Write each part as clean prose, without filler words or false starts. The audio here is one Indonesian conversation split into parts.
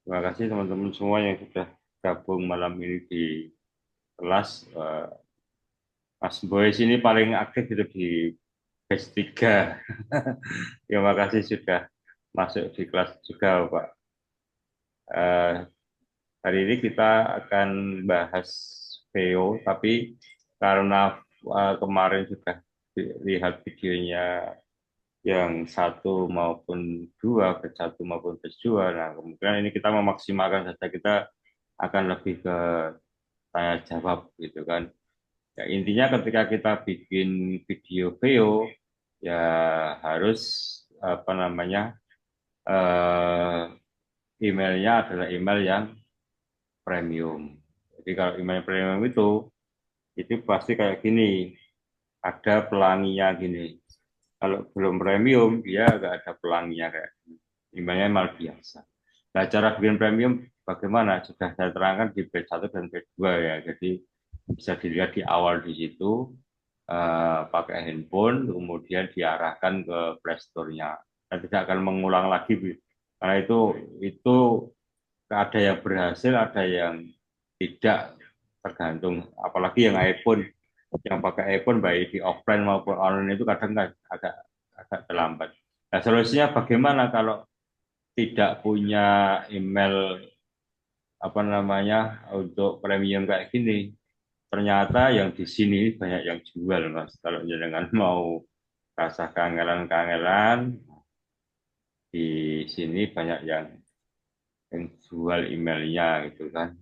Terima kasih teman-teman semua yang sudah gabung malam ini di kelas. Mas Boy sini paling aktif itu di batch 3. Terima kasih sudah masuk di kelas juga, Pak. Eh, Hari ini kita akan bahas VO, tapi karena kemarin sudah lihat videonya yang satu maupun dua, batch satu maupun batch dua, nah kemungkinan ini kita memaksimalkan saja, kita akan lebih ke tanya jawab gitu kan. Ya, intinya ketika kita bikin video VO ya harus apa namanya eh, emailnya adalah email yang premium. Jadi kalau email premium itu pasti kayak gini, ada pelanginya gini. Kalau belum premium dia nggak ada pelanginya, kayak emailnya malah biasa. Nah, cara bikin premium bagaimana? Sudah saya terangkan di batch 1 dan batch 2 ya. Jadi bisa dilihat di awal di situ, pakai handphone, kemudian diarahkan ke Play Store-nya. Dan tidak akan mengulang lagi, karena itu ada yang berhasil, ada yang tidak, tergantung. Apalagi yang iPhone, yang pakai iPhone baik di offline maupun online itu kadang agak agak terlambat. Nah, solusinya bagaimana kalau tidak punya email apa namanya untuk premium kayak gini? Ternyata yang di sini banyak yang jual, Mas. Kalau jangan mau rasa kangelan-kangelan, di sini banyak yang jual emailnya gitu kan.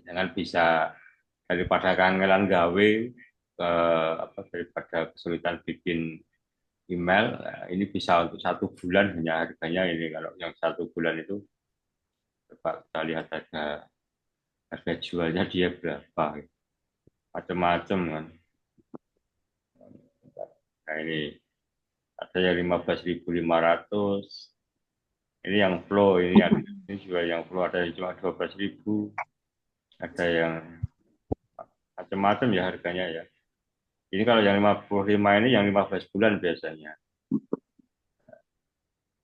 Jangan bisa, daripada kangelan gawe daripada kesulitan bikin email, ini bisa untuk 1 bulan, hanya harganya ini. Kalau yang 1 bulan itu coba kita lihat harga jualnya dia berapa, macam-macam kan. Nah ini ada yang 15.500, ini yang flow, ini juga yang flow, ada yang cuma 12.000, ada yang macam-macam ya harganya ya. Ini kalau yang 55 ini yang 15 bulan biasanya.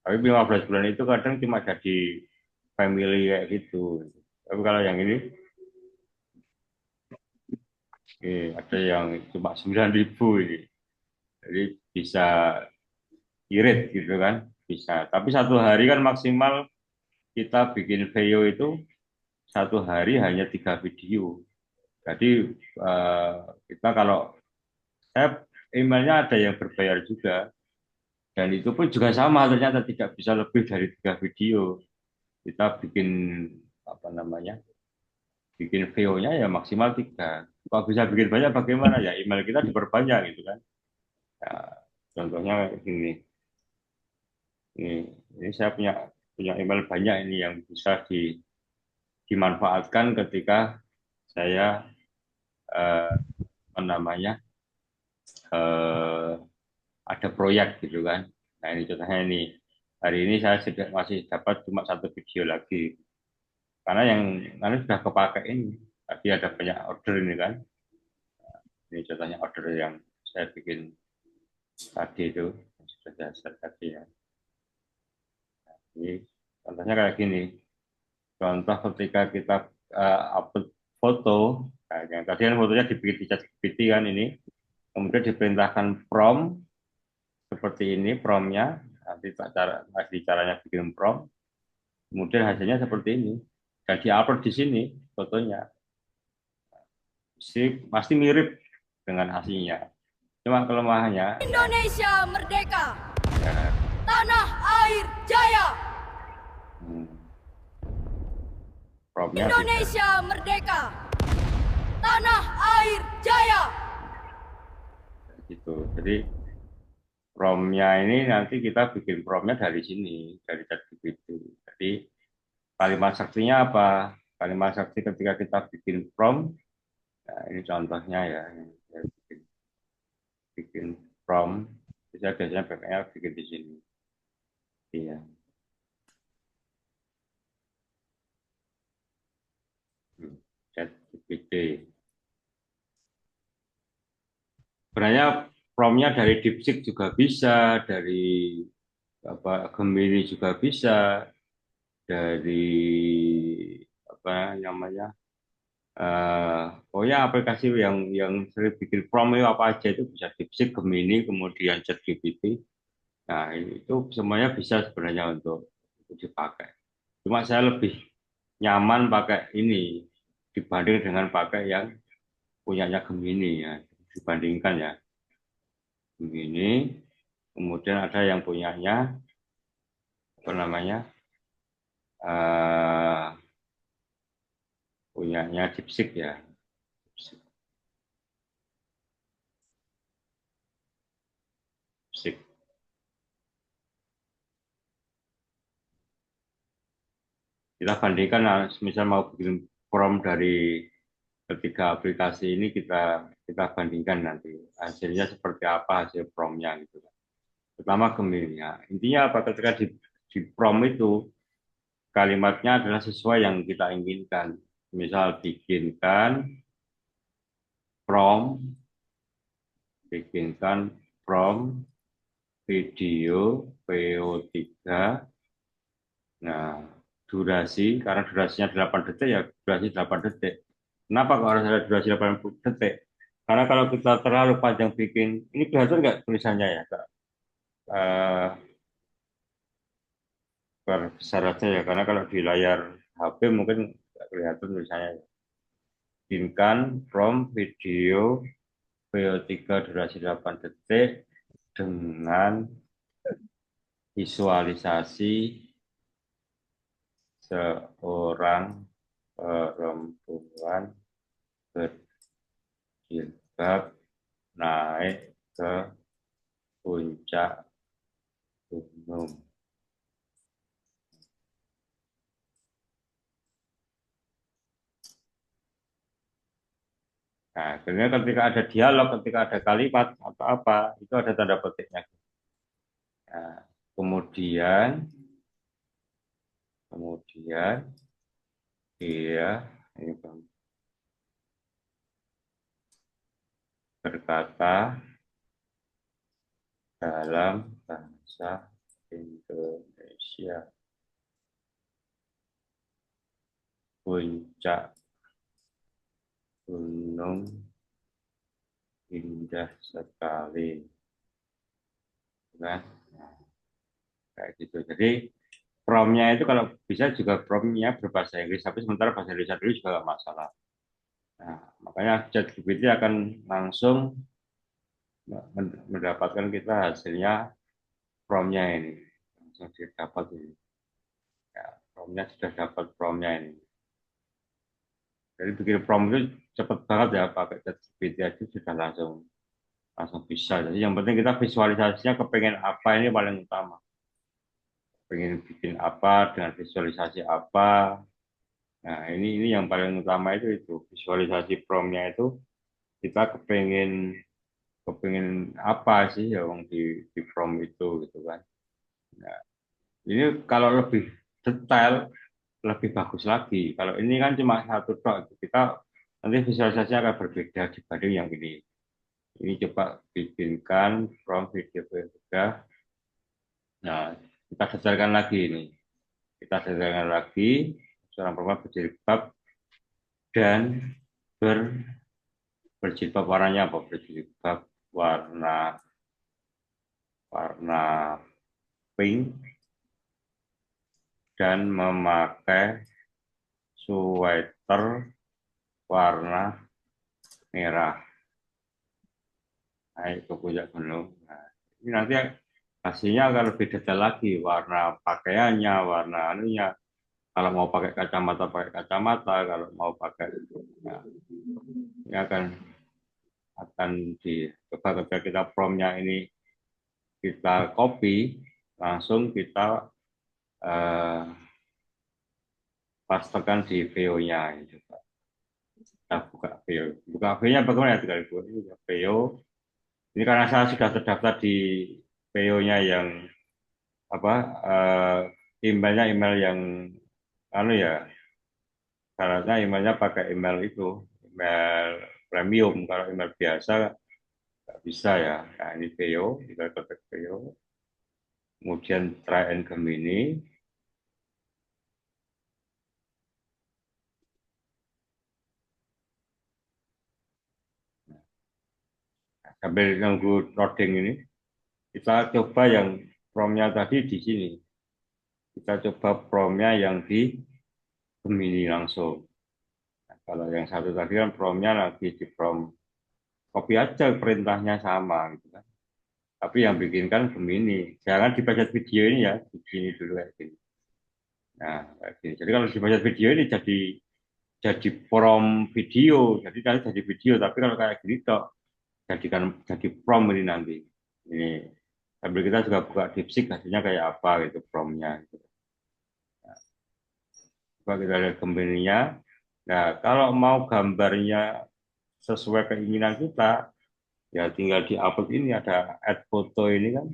Tapi 15 bulan itu kadang cuma jadi family kayak gitu. Tapi kalau yang ini ada yang cuma 9.000 ini. Jadi bisa irit gitu kan. Bisa. Tapi 1 hari kan maksimal kita bikin video itu 1 hari hanya 3 video. Jadi eh, kita kalau saya emailnya ada yang berbayar juga, dan itu pun juga sama, ternyata tidak bisa lebih dari 3 video. Kita bikin apa namanya, bikin VO-nya ya maksimal 3. Kalau bisa bikin banyak bagaimana, ya email kita diperbanyak gitu kan. Ya, contohnya ini, ini saya punya punya email banyak ini yang bisa dimanfaatkan ketika saya apa namanya eh, ada proyek gitu kan. Nah ini contohnya ini, hari ini saya sudah masih dapat cuma 1 video lagi, karena yang nanti sudah kepakai ini. Tadi ada banyak order ini kan. Ini contohnya order yang saya bikin tadi itu, yang sudah saya share tadi ya. Ini contohnya kayak gini. Contoh ketika kita upload foto, nah, yang tadi kan fotonya dibikin di ChatGPT kan ini, kemudian diperintahkan prompt seperti ini promptnya, nanti caranya bikin prompt, kemudian hasilnya seperti ini, dan diupload di sini fotonya, pasti mirip dengan aslinya. Cuma kelemahannya ya, Indonesia merdeka, ya tanah air jaya. hmm, promptnya tidak Indonesia merdeka, tanah air jaya. gitu. Jadi promptnya ini nanti kita bikin promptnya dari sini, dari ChatGPT. Jadi kalimat saksinya apa? Kalimat saksi ketika kita bikin prompt, nah ini contohnya ya, saya bikin prompt, saya biasanya pakainya bikin di sini. Iya, ChatGPT. Sebenarnya promptnya dari DeepSeek juga bisa, dari apa Gemini juga bisa, dari apa namanya, pokoknya aplikasi yang sering bikin prompt itu apa aja itu bisa DeepSeek, Gemini, kemudian ChatGPT. Nah, itu semuanya bisa sebenarnya untuk dipakai. Cuma saya lebih nyaman pakai ini dibanding dengan pakai yang punyanya Gemini ya. Dibandingkan ya Gemini, kemudian ada yang punyanya apa namanya, eh punyanya DeepSeek ya. DeepSeek. Kita bandingkan, nah, misal mau bikin prompt dari ketiga aplikasi ini, kita bandingkan nanti hasilnya seperti apa, hasil promptnya gitu kan. Pertama Gemini. Ya. Intinya apa, ketika di prompt itu kalimatnya adalah sesuai yang kita inginkan. Misal prompt, bikinkan prompt video VO3. Nah, durasi, karena durasinya 8 detik ya durasi 8 detik. Kenapa kok harus ada durasi 80 detik? Karena kalau kita terlalu panjang bikin, ini kelihatan nggak tulisannya ya, Kak? Eh, Besar aja ya, karena kalau di layar HP mungkin nggak kelihatan tulisannya. Bikinkan prompt video VO3 durasi 8 detik dengan visualisasi seorang perempuan berjilbab naik ke puncak gunung. Nah, akhirnya ketika ada dialog, ketika ada kalimat atau apa, itu ada tanda petiknya. Nah, kemudian dia ini berkata dalam bahasa Indonesia, puncak gunung indah sekali, kan? Nah, kayak gitu. Jadi promnya itu kalau bisa juga promnya berbahasa Inggris, tapi sementara bahasa Indonesia dulu juga nggak masalah. Nah, makanya ChatGPT akan langsung mendapatkan kita hasilnya promnya ini. Langsung didapat ini. Ya, promnya sudah dapat promnya ini. Jadi bikin prom itu cepet banget ya, pakai ChatGPT aja sudah langsung langsung bisa. Jadi yang penting kita visualisasinya kepengen apa, ini paling utama. Pengen bikin apa dengan visualisasi apa. Nah, ini yang paling utama itu visualisasi promnya itu, kita kepengen kepengen apa sih yang di prom itu gitu kan. Nah, ini kalau lebih detail lebih bagus lagi. Kalau ini kan cuma satu dot, kita nanti visualisasinya akan berbeda dibanding yang ini. Ini coba bikinkan from video juga. Nah, kita detailkan lagi ini. Kita detailkan lagi seorang perempuan berjilbab dan berjilbab warnanya apa? Berjilbab warna warna pink dan memakai sweater warna merah. Naik ke puncak gunung. Nah, ini nanti hasilnya akan lebih detail lagi, warna pakaiannya, warna anunya. Kalau mau pakai kacamata, kalau mau pakai, nah, ini akan dicoba ketika kita promptnya ini kita copy, langsung kita eh, pastekan di VO-nya. Kita buka VO. Buka VO-nya bagaimana ya? Ini VO. Ini karena saya sudah terdaftar di PO-nya yang apa, emailnya email yang anu ya, syaratnya emailnya pakai email itu, email premium. Kalau email biasa nggak bisa ya. Nah, ini PO, kita ketik PO, kemudian try and Gemini, sambil nunggu loading ini, kita coba yang promnya tadi di sini. Kita coba promnya yang di Gemini langsung. Nah, kalau yang satu tadi kan promnya lagi di prom, copy aja perintahnya sama gitu kan. Tapi yang bikin kan Gemini. Jangan dibaca video ini ya, begini dulu kayak gini. Nah, kayak gini. Jadi kalau dibaca video ini jadi prom video, jadi nanti jadi video. Tapi kalau kayak gini toh jadi prom ini nanti. Ini sambil kita juga buka DeepSeek hasilnya kayak apa gitu promnya. Gitu. Coba kita lihat Gemini-nya. Nah, kalau mau gambarnya sesuai keinginan kita, ya tinggal di-upload ini ada add foto ini kan.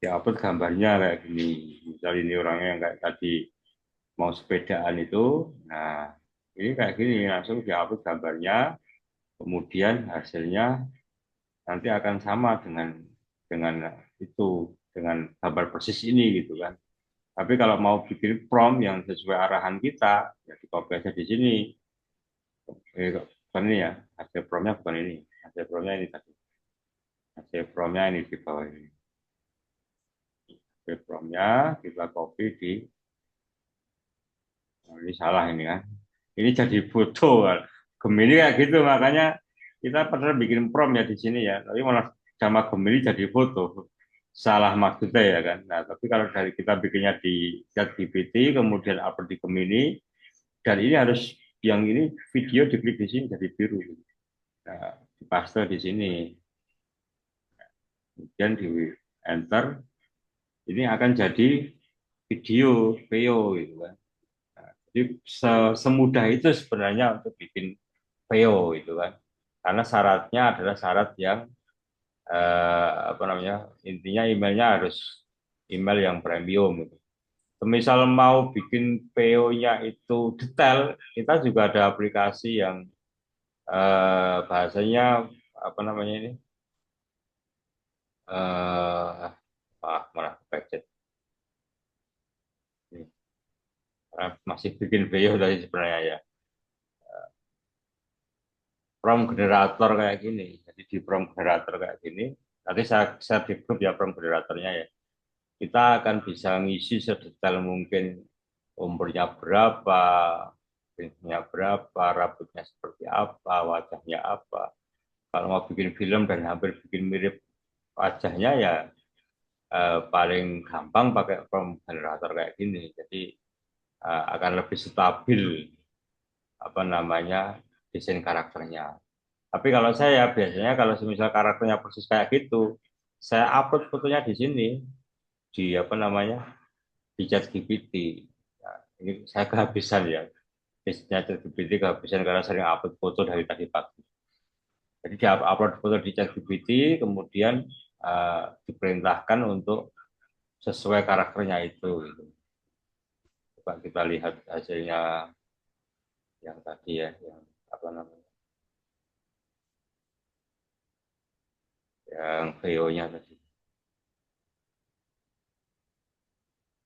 Di-upload gambarnya kayak gini. Misal ini orangnya yang kayak tadi mau sepedaan itu. Nah, ini kayak gini langsung di-upload gambarnya. Kemudian hasilnya nanti akan sama dengan itu dengan gambar persis ini gitu kan. Tapi kalau mau bikin prompt yang sesuai arahan kita, ya di copy aja di sini. Bukan ini ya, hasil promnya bukan ini. Hasil promnya ini tadi. Hasil promnya ini di bawah ini. Hasil promnya kita copy di, oh, ini salah ini kan. Ini jadi foto. Gemini kayak gitu, makanya kita pernah bikin prompt ya di sini ya. Tapi malah sama Gemini jadi foto. Salah maksudnya ya kan. Nah, tapi kalau dari kita bikinnya di ChatGPT, kemudian upload di Gemini, dan ini harus yang ini video diklik di sini jadi biru. Nah, dipaste di sini. Kemudian di enter, ini akan jadi video gitu kan. Nah, jadi semudah itu sebenarnya untuk bikin VO gitu kan. Karena syaratnya adalah syarat yang apa namanya, intinya emailnya harus email yang premium gitu. Misal mau bikin PO-nya itu detail, kita juga ada aplikasi yang bahasanya apa namanya ini, malah budget. Masih bikin PO tadi sebenarnya ya. Prompt generator kayak gini. Jadi di prompt generator kayak gini, nanti saya di grup ya prompt generatornya ya. Kita akan bisa ngisi sedetail mungkin umurnya berapa, jenisnya berapa, rambutnya seperti apa, wajahnya apa. Kalau mau bikin film dan hampir bikin mirip wajahnya ya paling gampang pakai prompt generator kayak gini. Jadi akan lebih stabil apa namanya desain karakternya. Tapi kalau saya biasanya kalau misal karakternya persis kayak gitu, saya upload fotonya di sini di apa namanya di ChatGPT. Nah, ini saya kehabisan ya. Biasanya ChatGPT kehabisan karena sering upload foto dari tadi pagi. Jadi dia upload foto di ChatGPT, kemudian diperintahkan untuk sesuai karakternya itu. Gitu. Coba kita lihat hasilnya yang tadi ya, yang apa namanya, yang VO-nya tadi.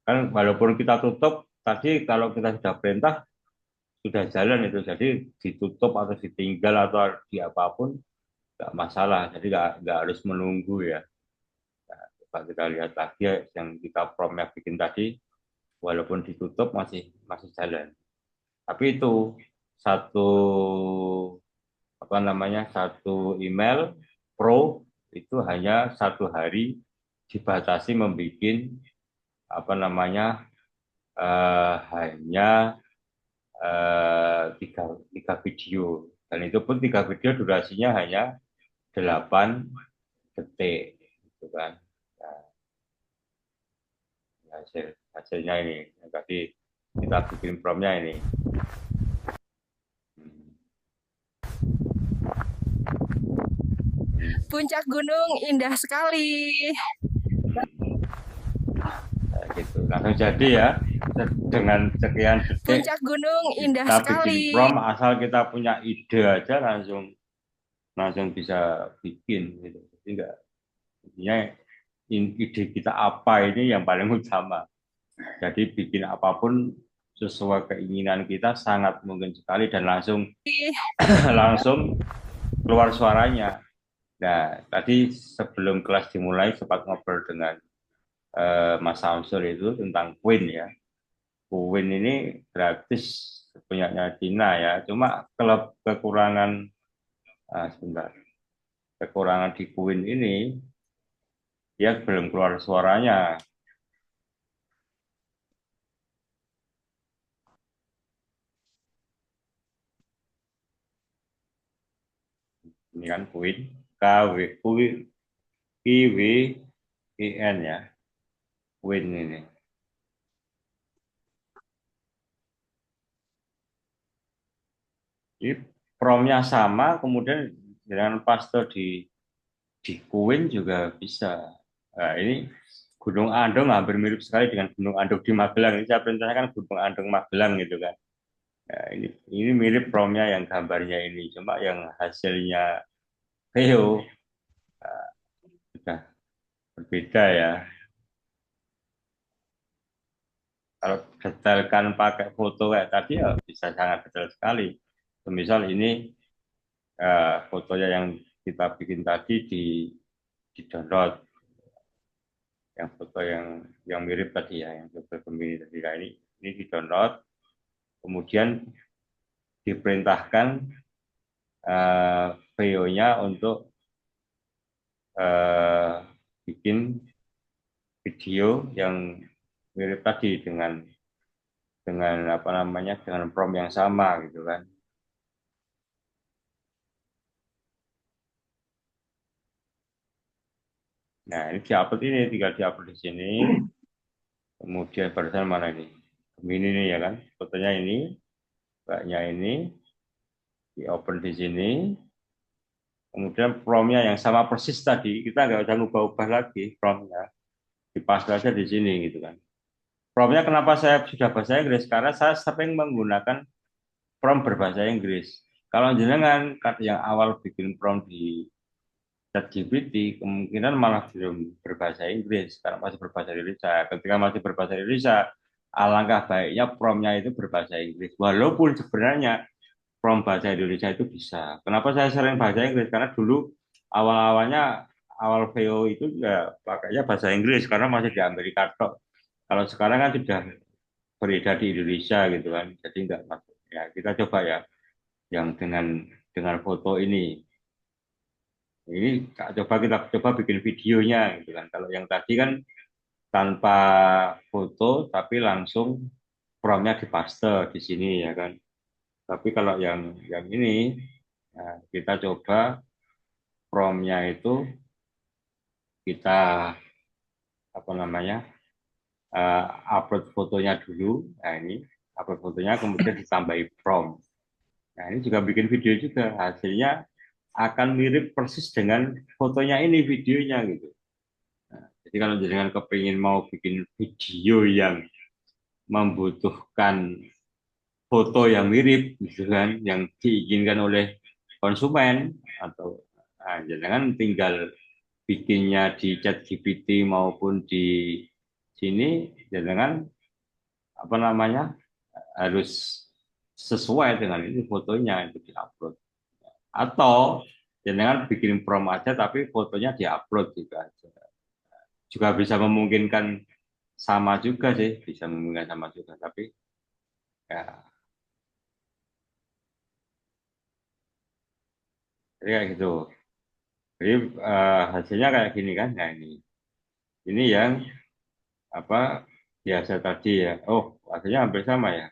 Kan walaupun kita tutup, tadi kalau kita sudah perintah, sudah jalan itu. Jadi ditutup atau ditinggal atau di apapun, nggak masalah. Jadi nggak harus menunggu ya. Nah, coba kita lihat lagi yang kita promnya bikin tadi, walaupun ditutup masih jalan. Tapi itu satu apa namanya satu email pro itu hanya 1 hari dibatasi membuat apa namanya hanya tiga video, dan itu pun 3 video durasinya hanya 8 detik gitu kan. Nah, hasilnya ini yang tadi kita bikin promnya ini. Puncak gunung indah sekali. Nah, gitu langsung jadi ya dengan sekian detik. Puncak gunung indah kita sekali. bikin prom asal kita punya ide aja langsung bisa bikin gitu. Jadi enggak, intinya ide kita apa ini yang paling utama. Jadi bikin apapun sesuai keinginan kita sangat mungkin sekali dan langsung langsung keluar suaranya. Nah, tadi sebelum kelas dimulai sempat ngobrol dengan Mas Samsul itu tentang Queen ya. Queen ini gratis punyanya Cina ya. Cuma kalau kekurangan sebentar, kekurangan di Queen ini dia belum keluar suaranya. Ini kan Queen, KWIWIN ya, Queen ini. Ini promnya sama, kemudian dengan paste di Queen juga bisa. Nah, ini Gunung Andong hampir mirip sekali dengan Gunung Andong di Magelang. Ini saya perintahkan Gunung Andong Magelang gitu kan. Nah, ini mirip promnya yang gambarnya ini, cuma yang hasilnya Theo sudah berbeda ya. Kalau detailkan pakai foto kayak tadi ya bisa sangat detail sekali. Misal ini fotonya yang kita bikin tadi di download, yang foto yang mirip tadi ya, yang foto Gemini tadi. Nah, ini di download, kemudian diperintahkan VO-nya untuk bikin video yang mirip tadi dengan apa namanya, dengan prompt yang sama gitu kan. Nah, ini diupload, ini tinggal diupload di sini. Kemudian barusan mana ini? Ini nih ya kan, fotonya ini, mbaknya ini, di open di sini. Kemudian prompt-nya yang sama persis tadi, kita nggak usah ubah-ubah lagi prompt-nya, dipaste aja di sini gitu kan. Prompt-nya kenapa saya sudah bahasa Inggris? Karena saya sering menggunakan prompt berbahasa Inggris. Kalau jenengan yang awal bikin prompt di ChatGPT, kemungkinan malah belum berbahasa Inggris, karena masih berbahasa Indonesia. Ketika masih berbahasa Indonesia, alangkah baiknya prompt-nya itu berbahasa Inggris. Walaupun sebenarnya prompt bahasa Indonesia itu bisa. Kenapa saya sering bahasa Inggris? Karena dulu awal-awalnya, awal VO itu ya pakainya bahasa Inggris, karena masih di Amerika tok. Kalau sekarang kan sudah beredar di Indonesia gitu kan, jadi nggak masuk. Ya kita coba ya, yang dengan foto ini. Ini kita coba bikin videonya gitu kan. Kalau yang tadi kan tanpa foto tapi langsung prompt-nya dipaste di sini ya kan. Tapi kalau yang ini nah, kita coba prompt-nya itu kita apa namanya, upload fotonya dulu. Nah ini upload fotonya kemudian ditambahi prompt. Nah ini juga bikin video juga, hasilnya akan mirip persis dengan fotonya ini, videonya gitu. Nah, jadi kalau jangan kepingin mau bikin video yang membutuhkan foto yang mirip gitu kan, yang diinginkan oleh konsumen, atau jangan tinggal bikinnya di ChatGPT maupun di sini, jangan apa namanya, harus sesuai dengan ini fotonya itu diupload. Atau jangan bikin prompt aja tapi fotonya diupload juga aja. Juga bisa memungkinkan sama juga sih, bisa memungkinkan sama juga, tapi ya jadi kayak gitu. Jadi hasilnya kayak gini kan. Nah ini yang apa biasa tadi ya. Oh, hasilnya hampir sama ya.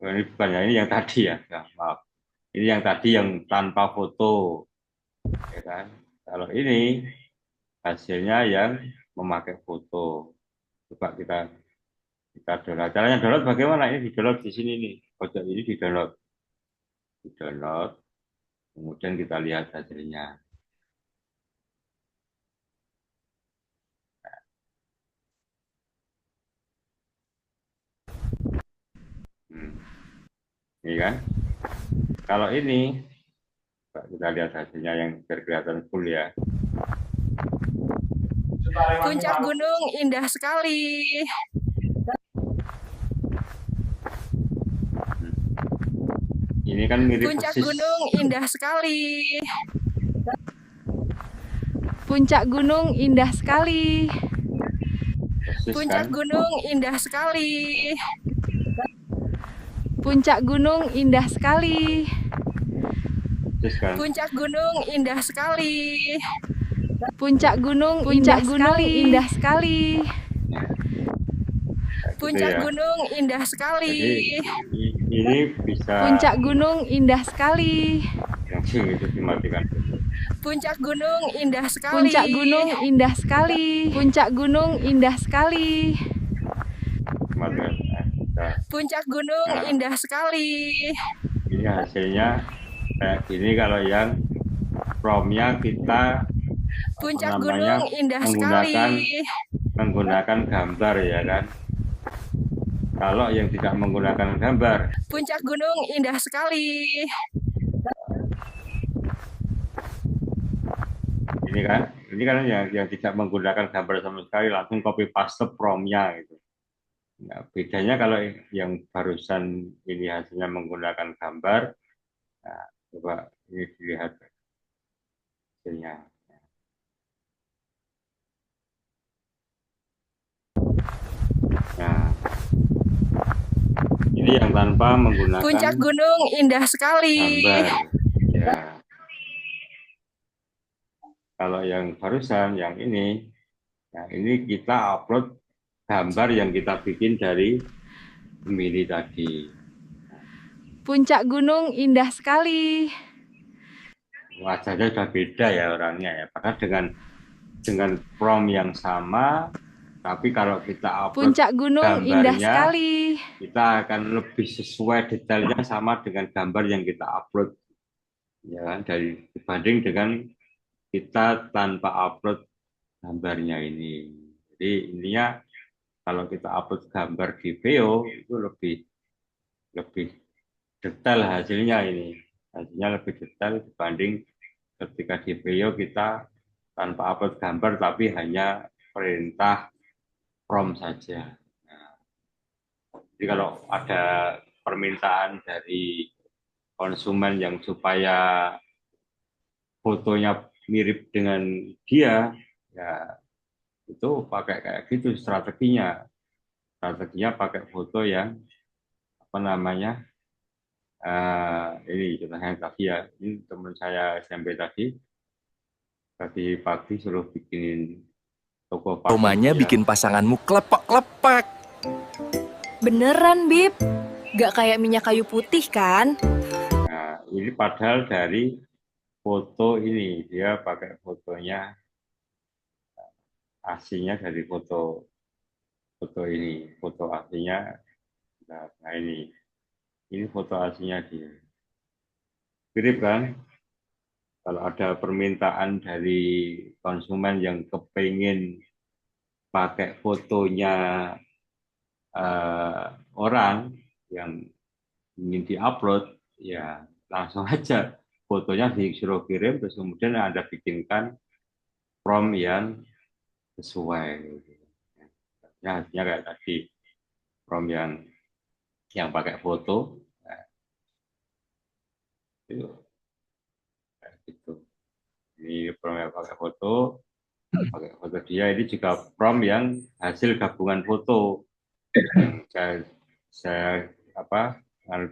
Ini bukan ya, ini yang tadi ya. Nah, maaf. Ini yang tadi yang tanpa foto, ya kan. Kalau ini hasilnya yang memakai foto. Coba kita download. Caranya download bagaimana? Ini di download di sini nih. Pojok ini di download. Kemudian kita lihat hasilnya. Ini kan. Kalau ini kita lihat hasilnya yang kelihatan full ya. Puncak gunung indah sekali. Ini kan mirip Puncak persis. gunung indah sekali. Puncak gunung indah sekali. Persis Puncak kan? gunung indah sekali. Puncak gunung indah sekali. Persis kan? Puncak gunung indah sekali. Puncak gunung indah sekali. Indah sekali. Kayak gitu Puncak ya. gunung indah sekali. Jadi ini bisa Puncak gunung indah sekali. yang itu dimatikan dulu. Puncak gunung indah sekali. Puncak gunung indah sekali. Puncak gunung indah sekali. Dimatikan. Nah, Puncak gunung Nah. indah sekali. ini hasilnya kayak gini kalau yang promnya kita Puncak namanya, gunung indah sekali. menggunakan gambar ya kan. Kalau yang tidak menggunakan gambar, Puncak gunung indah sekali. ini kan yang tidak menggunakan gambar sama sekali, langsung copy paste promnya gitu. Nah, bedanya kalau yang barusan ini hasilnya menggunakan gambar, nah, coba ini dilihat hasilnya. Nah, ini yang tanpa menggunakan Puncak gunung indah sekali. gambar. Ya. Kalau yang barusan, yang ini, nah ini kita upload gambar yang kita bikin dari Gemini tadi. Puncak gunung indah sekali. Wajahnya sudah beda ya orangnya ya. Padahal dengan prompt yang sama, tapi kalau kita upload Puncak gunung indah gambarnya, sekali. kita akan lebih sesuai detailnya sama dengan gambar yang kita upload. Ya kan? Dibanding dengan kita tanpa upload gambarnya ini. Jadi intinya kalau kita upload gambar di VO itu lebih detail hasilnya ini. Hasilnya lebih detail dibanding ketika di VO kita tanpa upload gambar tapi hanya perintah prompt saja. Nah, jadi kalau ada permintaan dari konsumen yang supaya fotonya mirip dengan dia, ya itu pakai kayak gitu strateginya. Strateginya pakai foto yang apa namanya, ini contohnya tadi ya, ini teman saya SMP tadi pagi suruh bikinin toko parfum. Aromanya ya. bikin pasanganmu klepek-klepek. Beneran, Bib. Gak kayak minyak kayu putih, kan? Nah, ini padahal dari foto ini, dia pakai fotonya aslinya dari foto ini, foto aslinya. Nah ini foto aslinya dia. Mirip kan? Kalau ada permintaan dari konsumen yang kepingin pakai fotonya orang yang ingin diupload, ya langsung aja fotonya disuruh kirim, terus kemudian Anda bikinkan prompt yang sesuai. Ya, hasilnya kayak tadi, prompt yang pakai foto, nah, itu kayak gitu. Ini prompt yang pakai foto dia, ini juga prompt yang hasil gabungan foto. Saya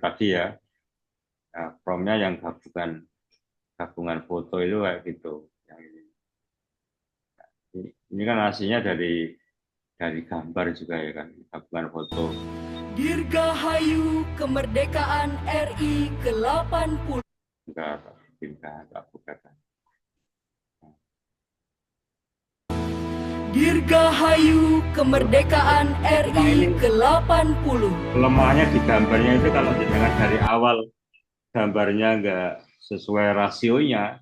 tadi ya, nah, promptnya yang gabungan foto itu kayak gitu. Yang ini kan hasilnya dari gambar juga ya kan, gabungan foto. Dirgahayu kemerdekaan RI ke-80. Enggak bukan. Dirgahayu kemerdekaan RI ke-80. Kelemahannya di gambarnya itu kalau dilihat dari awal gambarnya enggak sesuai rasionya,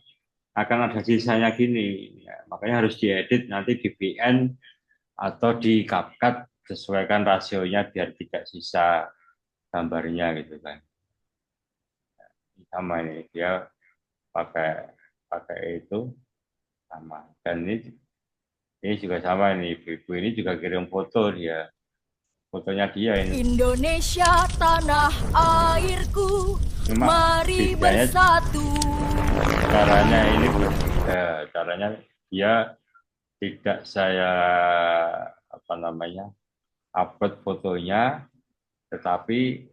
akan ada sisanya gini. Ya, makanya harus diedit nanti di VN atau di CapCut, sesuaikan rasionya biar tidak sisa gambarnya gitu kan. Sama ini dia pakai itu sama, dan ini juga sama, ini ibu ini juga kirim fotonya dia ini. Indonesia tanah airku, Cuma mari bedanya bersatu. caranya ini berbeda, caranya dia tidak saya upload fotonya, tetapi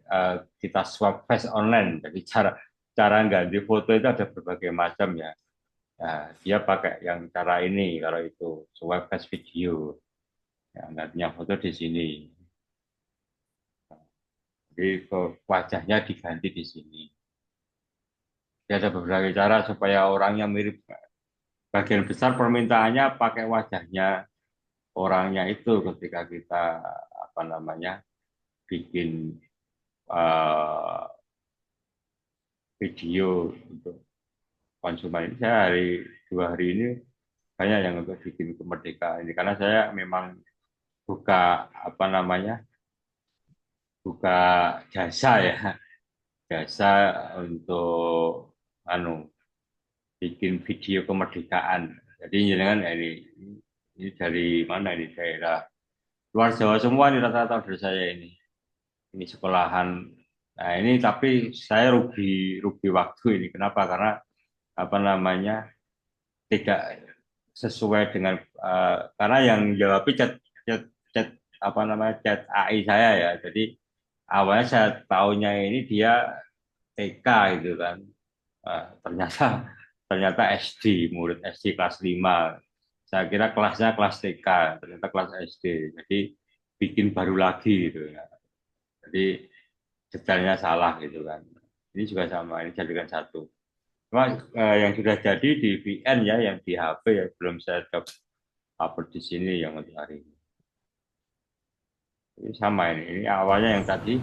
kita swap face online. Jadi cara cara ganti foto itu ada berbagai macam ya. Nah, dia pakai yang cara ini kalau itu swap face video. Ya, gantinya foto di sini. Jadi wajahnya diganti di sini. Jadi ada berbagai cara supaya orangnya mirip. Bagian besar permintaannya pakai wajahnya orangnya itu ketika kita bikin uh, video untuk konsumen ini. Saya dua hari ini banyak yang untuk bikin kemerdekaan ini karena saya memang buka buka jasa ya, jasa untuk bikin video kemerdekaan. Jadi jangan ini dari mana ini, daerah luar Jawa semua nih rata-rata dari saya ini. Ini sekolahan. Nah ini tapi saya rugi waktu ini. Kenapa? Karena tidak sesuai dengan karena yang jawab chat AI saya ya. Jadi awalnya saya tahunya ini dia TK gitu kan. Ternyata SD, murid SD kelas 5. Saya kira kelasnya kelas TK, ternyata kelas SD. Jadi bikin baru lagi gitu ya. Jadi detailnya salah gitu kan. Ini juga sama, ini jadikan satu. Cuma yang sudah jadi di VN ya, yang di HP ya belum saya upload di sini yang untuk hari ini. Ini sama ini awalnya yang tadi,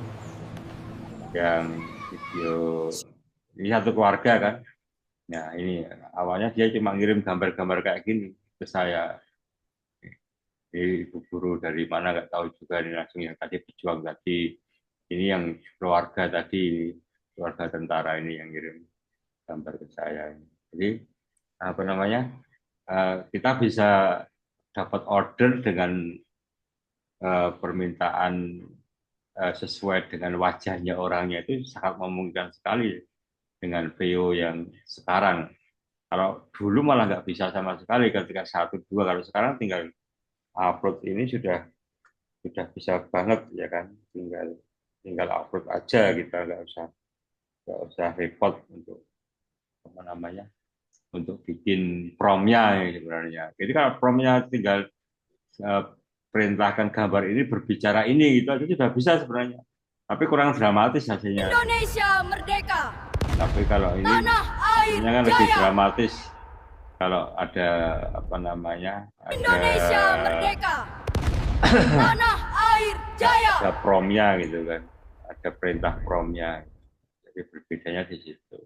yang video ini satu keluarga kan. Nah ini awalnya dia cuma ngirim gambar-gambar kayak gini ke saya. Ini ibu guru dari mana nggak tahu juga, ini langsung yang tadi pejuang tadi. Ini yang keluarga tadi, keluarga tentara ini yang ngirim gambar ke saya. Jadi kita bisa dapat order dengan permintaan sesuai dengan wajahnya orangnya, itu sangat memungkinkan sekali dengan VO yang sekarang. Kalau dulu malah nggak bisa sama sekali ketika 1, 2, kalau sekarang tinggal upload ini sudah bisa banget ya kan, tinggal upload aja, kita nggak usah repot untuk untuk bikin promnya sebenarnya. Jadi kalau promnya tinggal perintahkan gambar ini berbicara ini gitu aja sudah bisa sebenarnya. Tapi kurang dramatis hasilnya. Indonesia merdeka. Tapi kalau ini Tanah air kan jaya. lebih dramatis. Kalau ada Indonesia merdeka. Tanah air jaya. Ada promnya gitu kan. Ada perintah promnya. Jadi berbedanya di situ.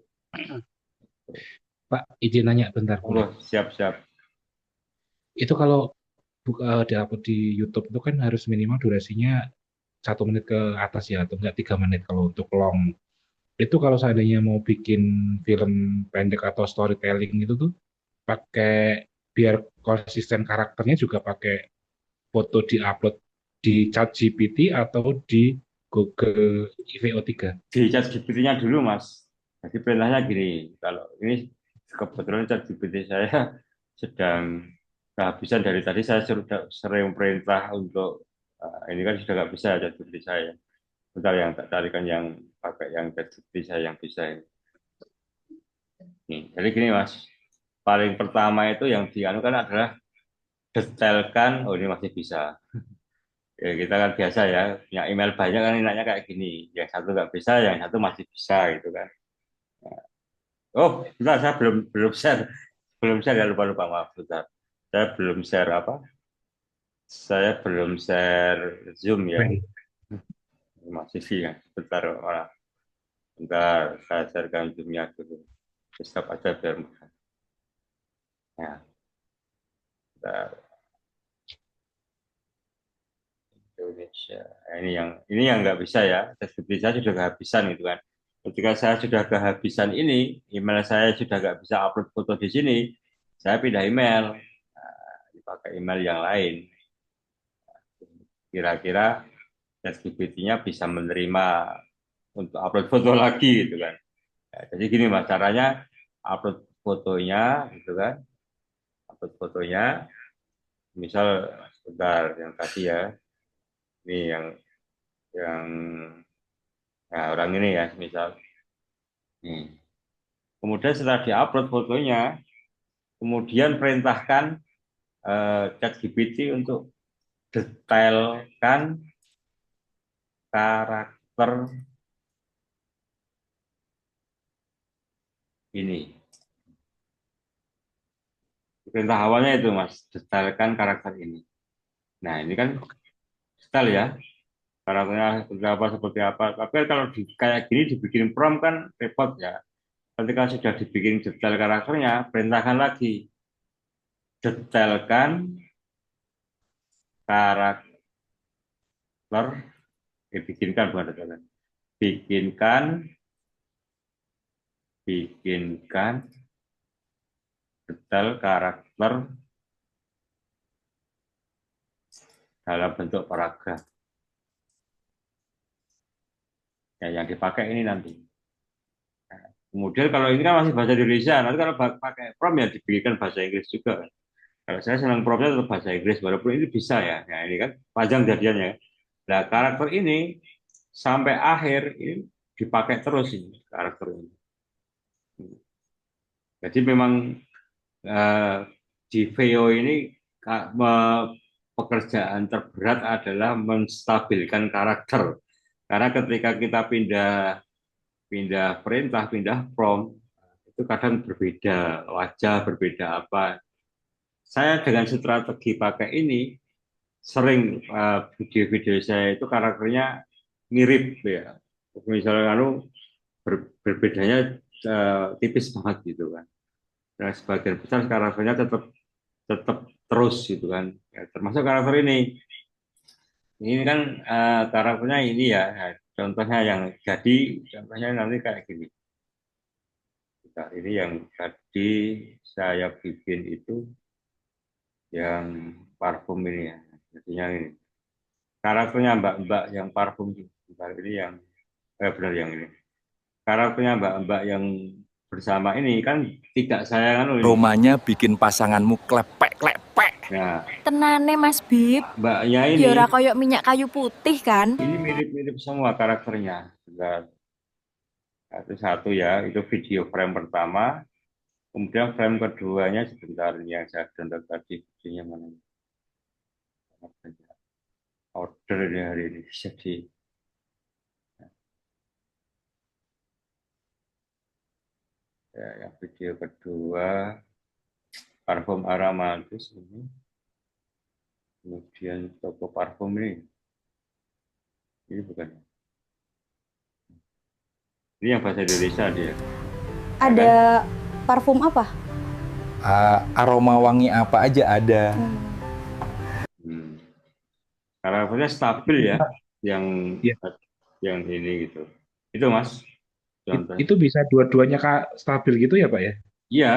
Pak, izin nanya bentar. Oh, siap. Itu kalau diupload di YouTube itu kan harus minimal durasinya 1 menit ke atas ya, atau enggak 3 menit kalau untuk long. Itu kalau seandainya mau bikin film pendek atau storytelling itu tuh pakai, biar konsisten karakternya juga pakai foto di-upload di ChatGPT atau di Google VO3? Di ChatGPT-nya dulu, Mas. Jadi perintahnya gini, kalau ini kebetulan ChatGPT saya sedang kehabisan dari tadi, saya sering perintah untuk ini kan sudah nggak bisa ChatGPT saya. Bentar yang tak tarikan yang pakai yang ChatGPT saya yang bisa ini. Nih, jadi gini Mas, paling pertama itu yang dianukan adalah detailkan. Oh ini masih bisa. Ya, kita kan biasa ya, punya email banyak kan enaknya kayak gini. Yang satu nggak bisa, yang satu masih bisa gitu kan. Oh, bentar, saya belum share ya, lupa maaf, bentar. Saya belum share Saya belum share Zoom ya. Masih sih ya, bentar saya sharekan Zoom-nya dulu. Stop aja biar mudah. Ya. Bentar. Indonesia. Ini yang nggak bisa ya. Seperti saya sudah kehabisan gitu kan. Ketika saya sudah kehabisan ini, email saya sudah nggak bisa upload foto di sini, saya pindah email, dipakai email yang lain. Kira-kira ChatGPT-nya bisa menerima untuk upload foto lagi gitu kan. Ya, jadi gini Mas, caranya upload fotonya gitu kan, upload fotonya, misal sebentar yang tadi ya, ini yang nah, orang ini ya, misal nih. Kemudian setelah diupload fotonya, kemudian perintahkan ChatGPT untuk detailkan karakter ini. Perintah awalnya itu Mas, detailkan karakter ini. Nah ini kan detail ya, karakternya seperti apa. Tapi kalau kayak gini dibikin prompt kan repot ya. Ketika sudah dibikin detail karakternya, perintahkan lagi detailkan karakter, bikinkan bukan detailkan, bikinkan detail karakter dalam bentuk paragraf. Ya, yang dipakai ini nanti. Nah, kemudian kalau ini kan masih bahasa Indonesia, nanti kalau pakai prompt ya dibikinkan bahasa Inggris juga. Kalau saya senang promptnya tetap bahasa Inggris, walaupun ini bisa ya. Nah ini kan panjang jadiannya. Nah karakter ini sampai akhir ini dipakai terus ini karakter ini. Jadi memang di VO ini pekerjaan terberat adalah menstabilkan karakter. Karena ketika kita pindah perintah, pindah prompt, itu kadang berbeda wajah, berbeda apa. Saya dengan strategi pakai ini sering video-video saya itu karakternya mirip ya. Misalnya berbedanya tipis banget gitu kan. Dan sebagian besar karakternya tetap terus gitu kan. Ya, termasuk karakter ini. Ini kan karakternya ini ya. Nah, contohnya yang jadi, contohnya nanti kayak gini. Nah, ini yang tadi saya bikin itu yang parfum ini ya. Jadinya ini. Karakternya mbak-mbak yang parfum ini yang benar yang ini. Karakternya mbak-mbak yang bersama ini kan tidak saya kan Romanya bikin pasanganmu klepek-klepek. Nah, Tenane Mas Bib. mbaknya ini Ya ora koyok minyak kayu putih kan? ini mirip-mirip semua karakternya. Satu ya, itu video frame pertama. Kemudian frame keduanya sebentar yang saya download tadi videonya mana? Order ini hari ini jadi ya, yang video kedua parfum aromatis ini, kemudian toko parfum ini bukan, ini yang bahasa Indonesia dia. Ada parfum apa? Aroma wangi apa aja ada. Karakternya stabil ya, yang Ya. yang ini gitu. Itu Mas. Contoh. Itu bisa dua-duanya stabil gitu ya Pak ya? Iya,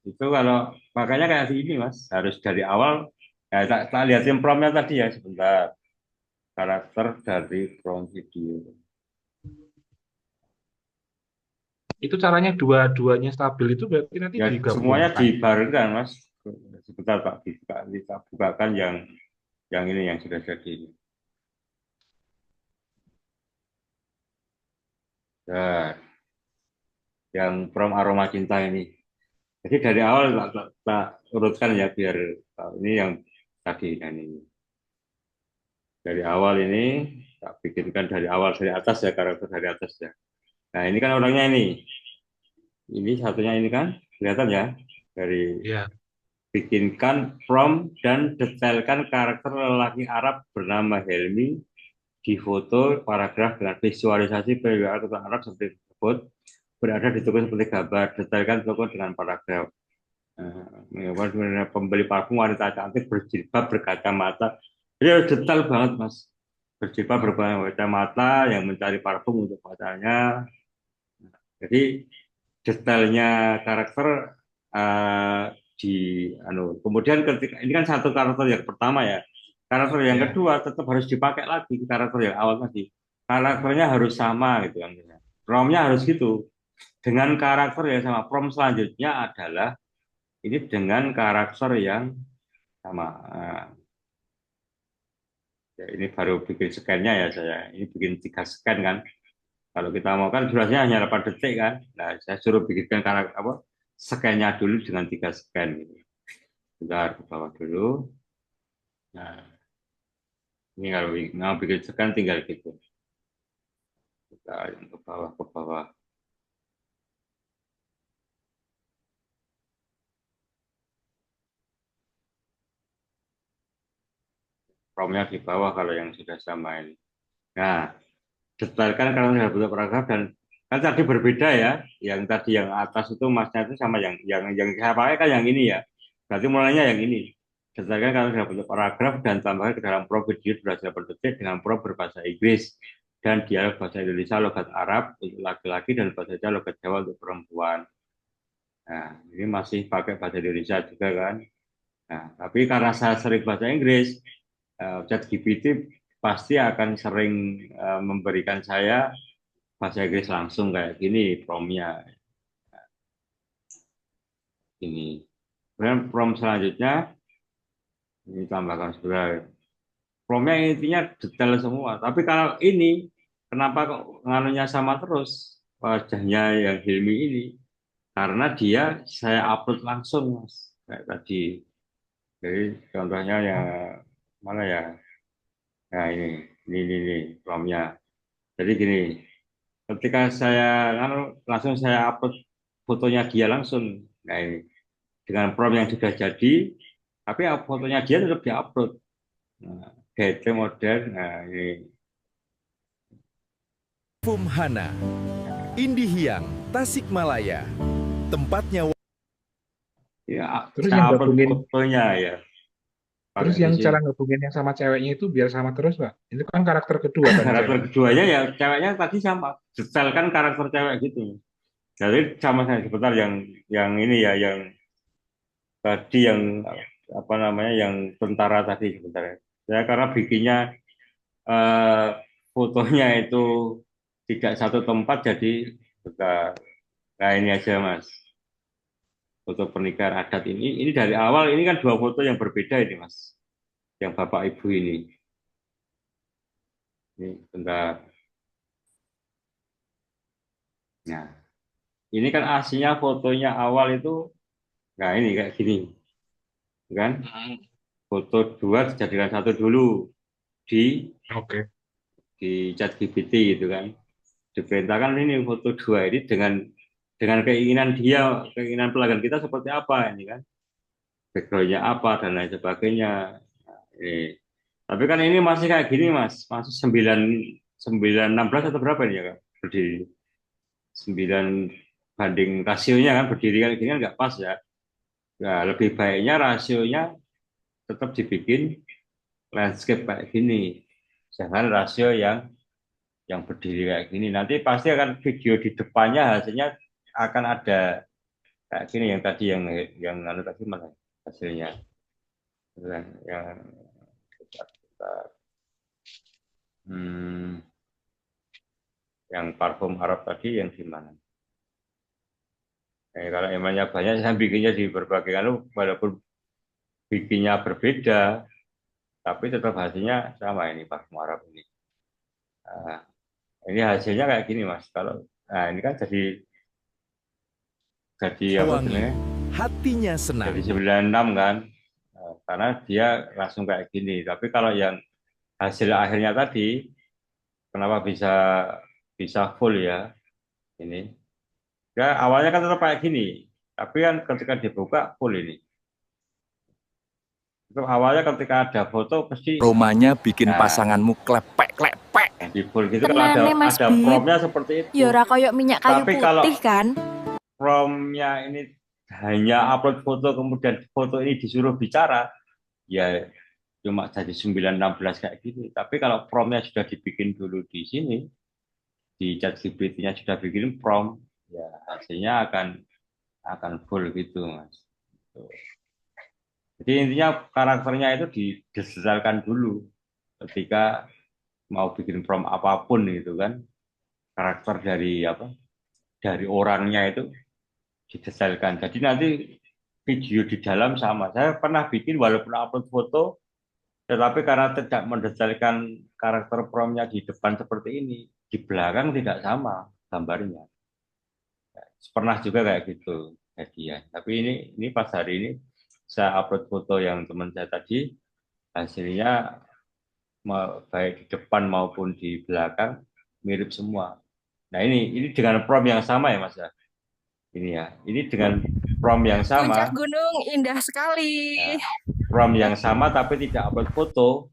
itu kalau makanya kayak ini Mas, harus dari awal. Ya, tak lihatin promptnya tadi ya sebentar. Karakter dari prompt video. Itu caranya dua-duanya stabil itu berarti nanti Ya digabungkan. semuanya dibarengkan Mas. Sebentar Pak, kita bukakan yang ini yang sudah jadi ini. Dan yang prompt aroma cinta ini. Jadi dari awal tak urutkan ya biar ini yang tadi ini. Dari awal ini tak bikinkan dari awal dari atas ya, karakter dari atas ya. Nah ini kan orangnya ini. Ini satunya ini kan kelihatan ya dari Ya. bikinkan prompt dan detailkan karakter lelaki Arab bernama Helmi di foto paragraf dengan visualisasi perilaku tentang Arab seperti tersebut berada di toko seperti gambar, detailkan toko dengan paragraf. Pembeli parfum wanita cantik berjilbab berkacamata. Jadi harus detail banget Mas. Berjilbab berkacamata yang mencari parfum untuk pacarnya. Jadi detailnya karakter kemudian ketika ini kan satu karakter yang pertama ya. Karakter yang kedua tetap harus dipakai lagi karakter yang awal tadi. Karakternya harus sama gitu kan. Promnya harus gitu. Dengan karakter yang sama. Prom selanjutnya adalah ini dengan karakter yang sama. Ya, ini baru bikin scan-nya ya saya. Ini bikin 3 scan kan. Kalau kita mau kan durasinya hanya 8 detik kan. Nah, saya suruh bikinkan karakter apa? Scan-nya dulu dengan 3 scan gitu. Bentar ke bawah dulu. Nah, ini kalau mau bikin scan tinggal gitu. Kita yang ke bawah ke bawah. Promnya di bawah kalau yang sudah sama ini. Nah, detailkan kalau sudah bentuk paragraf dan kan tadi berbeda ya. Yang tadi yang atas itu masnya itu sama yang saya pakai kan yang ini ya. Berarti mulainya yang ini. Detailkan kalau sudah bentuk paragraf dan tambahkan ke dalam prompt video durasi 8 detik dengan prompt berbahasa Inggris dan dialog bahasa Indonesia logat Arab untuk laki-laki dan bahasa Jawa logat Jawa untuk perempuan. Nah, ini masih pakai bahasa Indonesia juga kan. Nah, tapi karena saya sering bahasa Inggris, ChatGPT pasti akan sering memberikan saya bahasa Inggris langsung kayak gini promnya. Ini. Kemudian prom selanjutnya ini tambahkan sebenarnya. Promnya intinya detail semua. Tapi kalau ini kenapa kok nganunya sama terus wajahnya yang Hilmi ini? Karena dia saya upload langsung mas kayak tadi. Jadi contohnya yang mana ya? Nah ini promnya. Jadi gini, ketika saya langsung saya upload fotonya dia langsung. Nah ini dengan prom yang sudah jadi, tapi fotonya dia tetap diupload. Nah, GT modern. Nah ini Fumhana, Indihiang, Tasikmalaya. Tempatnya ya Terus saya yang upload gabungin, fotonya ya. terus Pakai di yang sini. cara gabungin yang sama ceweknya itu biar sama terus, Pak. Itu kan karakter kedua kan Karakter ceweknya. keduanya ya ceweknya tadi sama. Detail kan karakter cewek gitu. Jadi sama saya sebentar yang ini ya yang tadi yang apa namanya yang tentara tadi sebentar ya. Saya karena bikinnya eh, fotonya itu tidak satu tempat jadi bentar. Nah ini aja mas foto pernikahan adat ini dari awal ini kan 2 foto yang berbeda ini mas yang bapak ibu ini bentar. Nah ini kan aslinya fotonya awal itu nah ini kayak gini kan foto 2 dijadikan 1 dulu di Oke. di ChatGPT gitu kan diperintahkan ini foto 2 ini dengan keinginan dia keinginan pelanggan kita seperti apa ini kan backgroundnya apa dan lain sebagainya. Nah, ini. Tapi kan ini masih kayak gini mas masih 9 16 atau berapa ini ya kan berdiri 9 banding rasionya kan berdiri kayak gini kan nggak pas ya. Nah, lebih baiknya rasionya tetap dibikin landscape kayak gini jangan rasio yang berdiri kayak gini nanti pasti akan video di depannya hasilnya akan ada kayak gini yang tadi yang anu tadi mana hasilnya yang hmm, yang parfum Arab tadi yang gimana kalau emangnya banyak saya bikinnya di berbagai anu walaupun bikinnya berbeda tapi tetap hasilnya sama ini parfum Arab ini. Nah, ini hasilnya kayak gini mas kalau nah ini kan jadi apa wangi, sebenarnya hatinya senang. jadi 96 kan. Nah, karena dia langsung kayak gini tapi kalau yang hasil akhirnya tadi kenapa bisa full ya ini ya awalnya kan tetap kayak gini tapi kan ketika dibuka full ini itu awalnya ketika ada foto pasti Romanya bikin nah, pasanganmu klepek-klepek. di full gitu kalau Tenane, Mas ada Bib. promnya seperti itu Ya ora koyok minyak kayu Tapi kalau- putih kan? promnya ini hanya upload foto kemudian foto ini disuruh bicara ya cuma jadi 916 kayak gitu tapi kalau promnya sudah dibikin dulu di sini di ChatGPT-nya sudah bikin prom ya hasilnya akan full gitu mas. Tuh. Jadi intinya karakternya itu didesainkan dulu ketika mau bikin prom apapun gitu kan karakter dari orangnya itu didesainkan jadi nanti video di dalam sama. Saya pernah bikin walaupun upload foto, tetapi karena tidak mendetailkan karakter promnya di depan seperti ini, di belakang tidak sama gambarnya. Pernah juga kayak gitu jadi ya. Tapi ini pas hari ini saya upload foto yang teman saya tadi, hasilnya baik di depan maupun di belakang mirip semua. Nah ini dengan prom yang sama ya Mas ya. Ini ya, ini dengan prom yang Puncak sama, gunung indah sekali. ya, prom yang sama tapi tidak upload foto.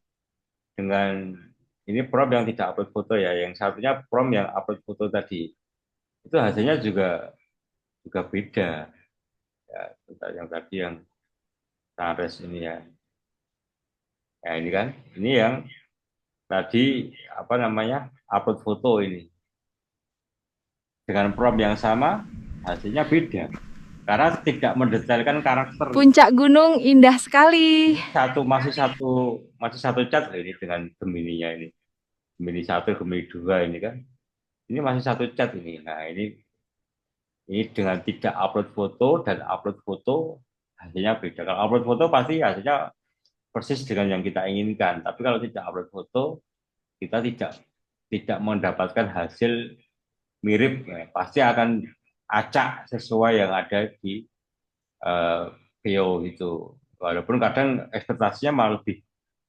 Dengan ini prom yang tidak upload foto ya, yang satunya prom yang upload foto tadi. Itu hasilnya juga beda. Ya, yang tadi yang Tares ini ya. Ya ini kan, ini yang tadi apa namanya upload foto ini dengan prompt yang sama hasilnya beda karena tidak mendetailkan karakter. Puncak gunung indah sekali. Masih satu cat ini dengan Gemininya ini, Gemini 1, Gemini 2 ini kan, ini masih satu cat ini. Nah ini dengan tidak upload foto dan upload foto hasilnya beda. Kalau upload foto pasti hasilnya persis dengan yang kita inginkan, tapi kalau tidak upload foto kita tidak mendapatkan hasil mirip, ya, pasti akan acak sesuai yang ada di video itu. Walaupun kadang ekspektasinya malah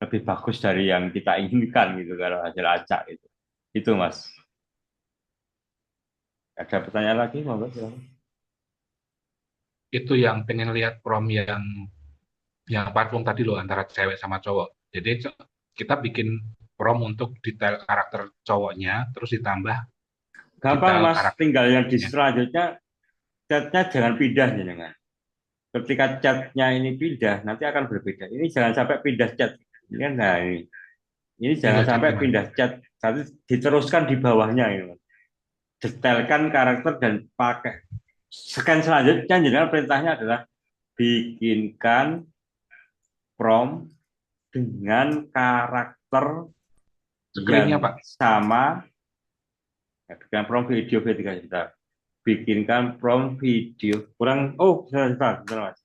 lebih bagus dari yang kita inginkan gitu kalau hasil acak itu. Itu Mas. Ada pertanyaan lagi, monggo silakan. Itu yang pengen lihat prom yang parfum tadi loh antara cewek sama cowok. Jadi kita bikin prom untuk detail karakter cowoknya, terus ditambah Gampang detail Mas, karakter. tinggal yang di selanjutnya catnya jangan pindah jangan. Ketika catnya ini pindah, nanti akan berbeda. Ini jangan sampai pindah cat. Ini kan, nah ini jangan sampai pindah cat. Tapi diteruskan di bawahnya ini. Detailkan karakter dan pakai scan selanjutnya. Jadi perintahnya adalah bikinkan prom dengan karakter Screen-nya, yang Pak. sama. Bikinkan prom video ketika kita bikinkan prom video kurang. Oh, sebentar Mas.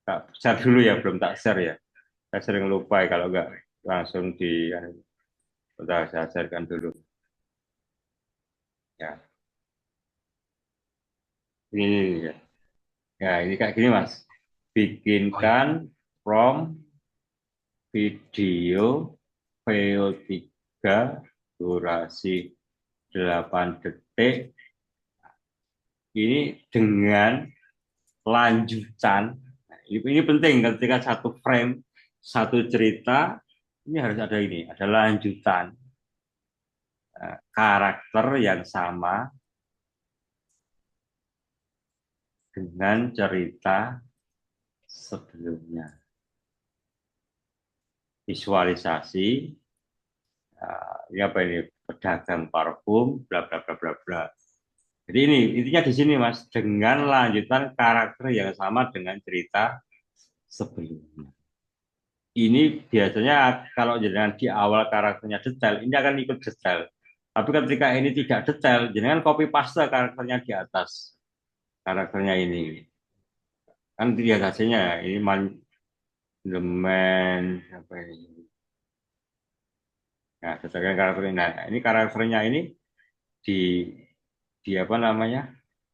Tak share dulu ya, belum tak share ya. Saya sering lupa kalau enggak langsung bentar, saya sharekan dulu. Ya. Ini ya. Ya, ini kayak gini Mas. Bikinkan prom video VO3 durasi 8 detik. Ini dengan lanjutan. Nah, ini penting ketika satu frame, satu cerita, ini harus ada ada lanjutan. Karakter yang sama dengan cerita sebelumnya. Visualisasi, ini apa ini, pedagang parfum, bla bla bla bla bla. Jadi ini intinya di sini Mas, dengan lanjutan karakter yang sama dengan cerita sebelumnya. Ini biasanya kalau jangan di awal karakternya detail, ini akan ikut detail. Tapi ketika ini tidak detail, jangan copy paste karakternya di atas karakternya ini. Kan lihat hasilnya ini the man apa ini. Nah, detailkan karakternya. Nah, ini karakternya ini di apa namanya,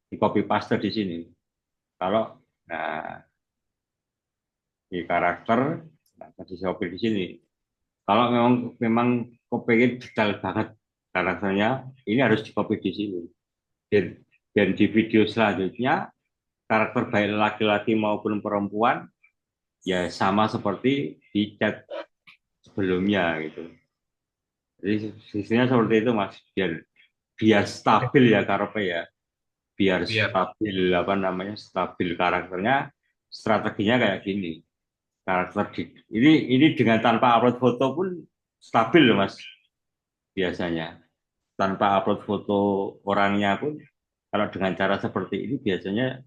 di copy paste di sini. Kalau di karakter di copy di sini. Kalau memang pengen detail banget karakternya, ini harus di copy di sini. Dan di video selanjutnya karakter baik laki-laki maupun perempuan ya sama seperti di chat sebelumnya gitu. Jadi sisinya seperti itu Mas, biar stabil ya karakter ya, biar stabil apa namanya, stabil karakternya, strateginya kayak gini. Karakter ini dengan tanpa upload foto pun stabil loh Mas, biasanya tanpa upload foto orangnya pun kalau dengan cara seperti ini biasanya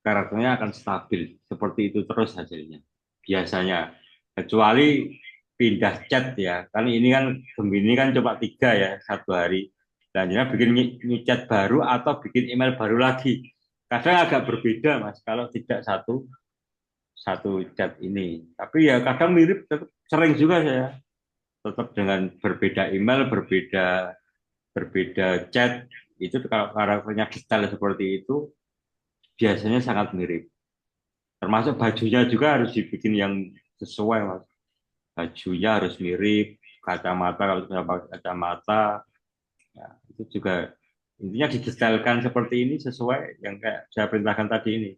karakternya akan stabil seperti itu terus hasilnya biasanya, kecuali pindah chat ya, kan ini kan Gemini kan cuma 3 ya satu hari. Selanjutnya bikin chat baru atau bikin email baru lagi. Kadang agak berbeda Mas, kalau tidak satu satu chat ini. Tapi ya kadang mirip, sering juga saya tetap dengan berbeda email, berbeda chat, itu kalau karakternya detail seperti itu biasanya sangat mirip. Termasuk bajunya juga harus dibikin yang sesuai, Mas. Bajunya harus mirip, kacamata kalau sudah pakai kacamata, ya, itu juga intinya didetailkan seperti ini sesuai yang kayak saya perintahkan tadi ini.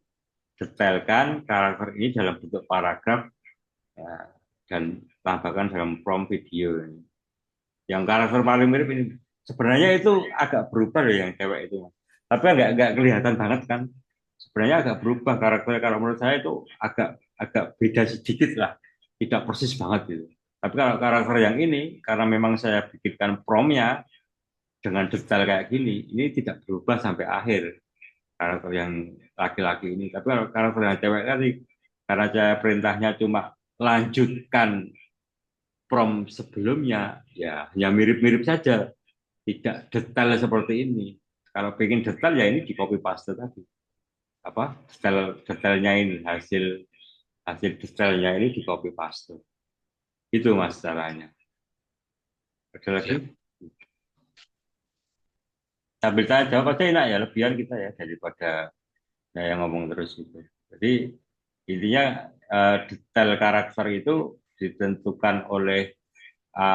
Detailkan karakter ini dalam bentuk paragraf, ya, dan tambahkan dalam prompt video ini. Yang karakter paling mirip ini sebenarnya itu agak berubah loh yang cewek itu, tapi nggak kelihatan banget kan. Sebenarnya agak berubah karakternya, kalau menurut saya itu agak beda sedikit lah, tidak persis banget gitu. Tapi kalau karakter yang ini, karena memang saya bikinkan promptnya dengan detail kayak gini, ini tidak berubah sampai akhir karakter yang laki-laki ini. Tapi kalau karakter yang cewek tadi, karena saya perintahnya cuma lanjutkan prompt sebelumnya, ya hanya mirip-mirip saja, tidak detail seperti ini. Kalau pengen detail ya ini di copy paste tadi. Apa detailnya ini, hasil detailnya ini di copy paste. Itu Mas caranya. Ada lagi? Sambil saya jawab aja enak ya, lebihan kita ya daripada saya ngomong terus itu. Jadi intinya detail karakter itu ditentukan oleh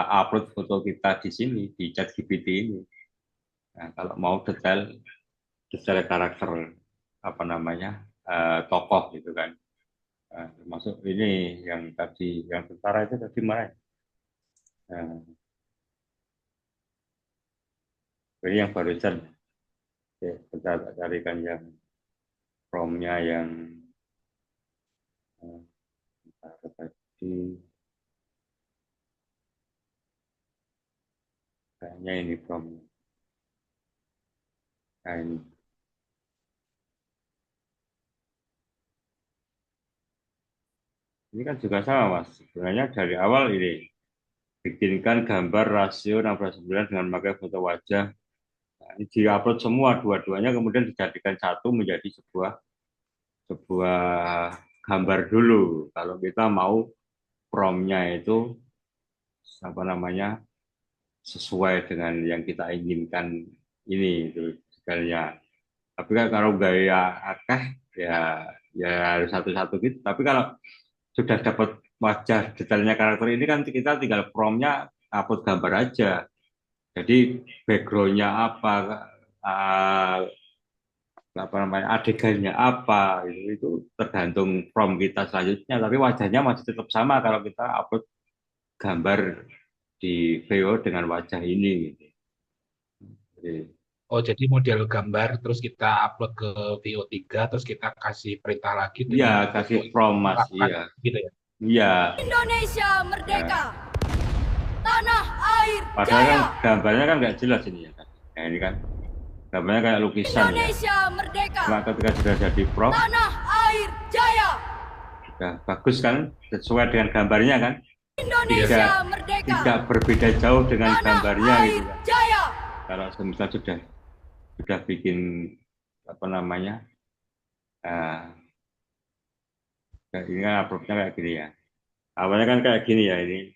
upload foto kita di sini di ChatGPT ini. Nah, kalau mau detail karakter apa namanya tokoh gitu kan. Termasuk ini yang tadi yang tentara itu tadi mana? Ini yang barusan kita carikan yang promnya yang tadi kayaknya ini promnya. Nah, ini kan juga sama Mas. Sebenarnya dari awal ini bikinkan gambar rasio 16:9 dengan memakai foto wajah. Nah, ini diupload semua dua-duanya, kemudian dijadikan satu menjadi sebuah gambar dulu. Kalau kita mau promptnya itu apa namanya sesuai dengan yang kita inginkan ini itu detailnya. Tapi kan kalau gaya akeh ya harus satu-satu gitu. Tapi kalau sudah dapat wajah detailnya karakter ini kan kita tinggal promptnya upload gambar aja. Jadi backgroundnya apa namanya adegannya apa itu tergantung prompt kita selanjutnya. Tapi wajahnya masih tetap sama kalau kita upload gambar di VO dengan wajah ini. Gitu. Jadi model gambar terus kita upload ke VO3 terus kita kasih perintah lagi. Iya, kasih prompt Mas. Iya. Gitu ya. Iya. Indonesia merdeka. Tanah air Padahal jaya. kan gambarnya kan nggak jelas ini ya. Nah, ini kan gambarnya kayak lukisan Indonesia ya. merdeka. Cuma ketika sudah jadi prompt, Tanah air jaya. sudah bagus kan, sesuai dengan gambarnya kan. Indonesia merdeka. Tidak berbeda jauh dengan Tanah gambarnya air gitu kan. jaya. Kalau semisal sudah bikin apa namanya, ini kan uploadnya kayak gini ya. Awalnya kan kayak gini ya ini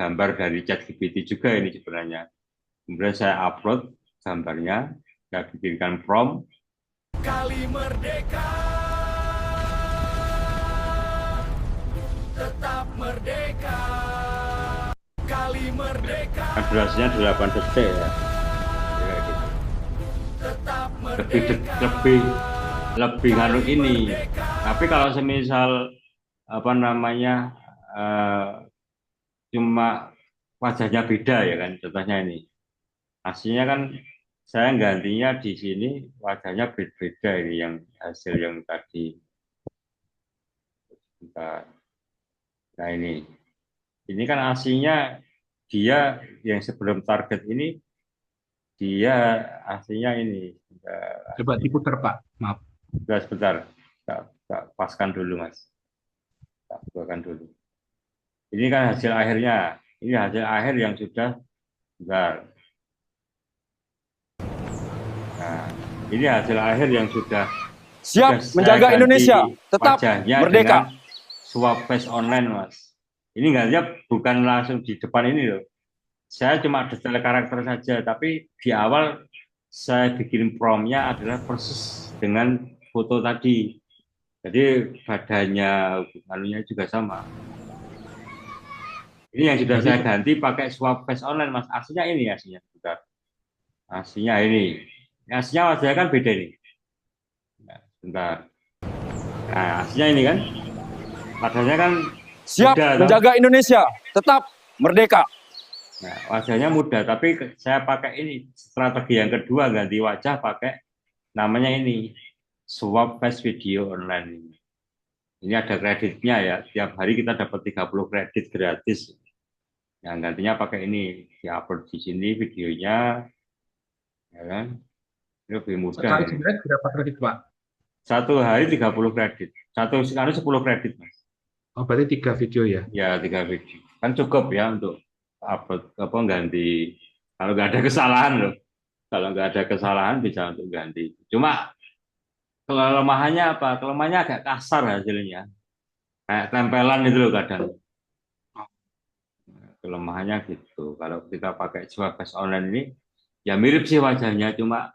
gambar dari ChatGPT juga ini sebenarnya. Kemudian saya upload gambarnya, saya bikinkan prompt. Kali merdeka, tetap merdeka. Kali merdeka, Kan durasinya 8 detik ya. Kayak gitu. tetap merdeka. Lebih nganu ini. Tapi kalau semisal apa namanya cuma wajahnya beda ya kan, contohnya ini. Aslinya kan saya gantinya di sini wajahnya beda ini yang hasil yang tadi. Nah ini kan aslinya dia yang sebelum target ini dia aslinya ini. Coba diputar Pak, maaf. Sebentar, tak paskan dulu Mas, tak buatkan dulu. Ini kan hasil akhirnya, ini hasil akhir yang sudah, bentar. Nah, ini hasil akhir yang sudah Sudah Siap saya menjaga ganti Indonesia, tetap wajahnya merdeka. dengan swab face online, Mas. Ini gantinya bukan langsung di depan ini loh. Saya cuma detail karakter saja, tapi di awal saya bikin promnya adalah persis dengan foto tadi. Jadi badannya, anunya juga sama. Ini yang sudah saya Jadi ganti pakai swab face online, Mas. Aslinya ini, aslinya. Bentar. Aslinya ini. Aslinya wajahnya kan beda nih. Nah, bentar. Nah, aslinya ini kan. Wajahnya kan Siap muda, toh. menjaga Indonesia, tetap merdeka. Nah, wajahnya muda, tapi saya pakai ini. Strategi yang kedua, ganti wajah pakai namanya ini. Swab face video online ini. Ini ada kreditnya ya. Tiap hari kita dapat 30 kredit gratis. Yang gantinya pakai ini. Di-upload di sini videonya. Ya kan? Ini lebih mudah. sekali Ya. jebret berapa kredit, Pak? Satu hari 30 kredit. Satu sekali 10 kredit, Mas. Oh, berarti 3 video ya? Ya, 3 video. Kan cukup ya untuk upload apa ganti. Kalau nggak ada kesalahan loh. Kalau nggak ada kesalahan bisa untuk ganti. Cuma kelemahannya apa? Kelemahannya agak kasar hasilnya. Kayak tempelan itu loh kadang. Kelemahannya gitu. Kalau kita pakai swab face online ini, ya mirip sih wajahnya, cuma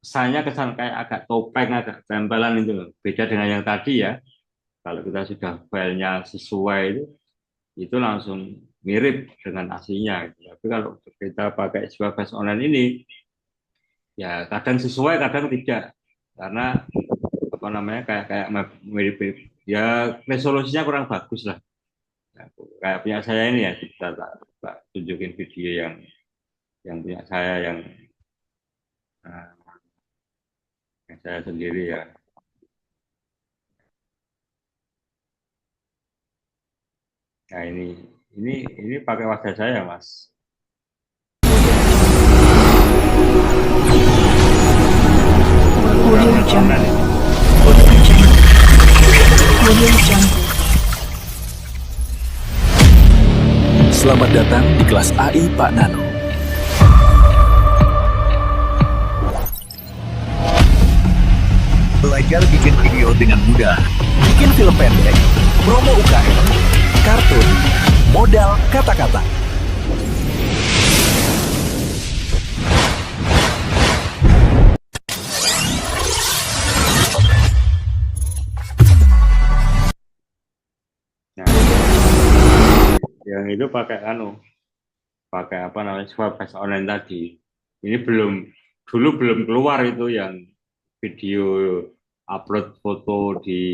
kesan kayak agak topeng, agak tempelan itu loh. Beda dengan yang tadi ya. Kalau kita sudah filenya sesuai itu langsung mirip dengan aslinya. Gitu. Tapi kalau kita pakai swab face online ini, ya kadang sesuai, kadang tidak. Karena apa namanya kayak mirip-mirip. Ya resolusinya kurang bagus lah. Nah, kayak punya saya ini ya, kita tak tunjukin video yang punya saya nah, yang saya sendiri ya. Nah ini pakai wajah saya, Mas. Audio Jungle. Audio Jungle. Selamat datang di kelas AI Pak Nano. Belajar bikin video dengan mudah. Bikin film pendek, promo UKM, kartun, modal kata-kata. Nah, yang itu pakai apa namanya swab face online tadi. Ini dulu belum keluar itu yang video upload foto di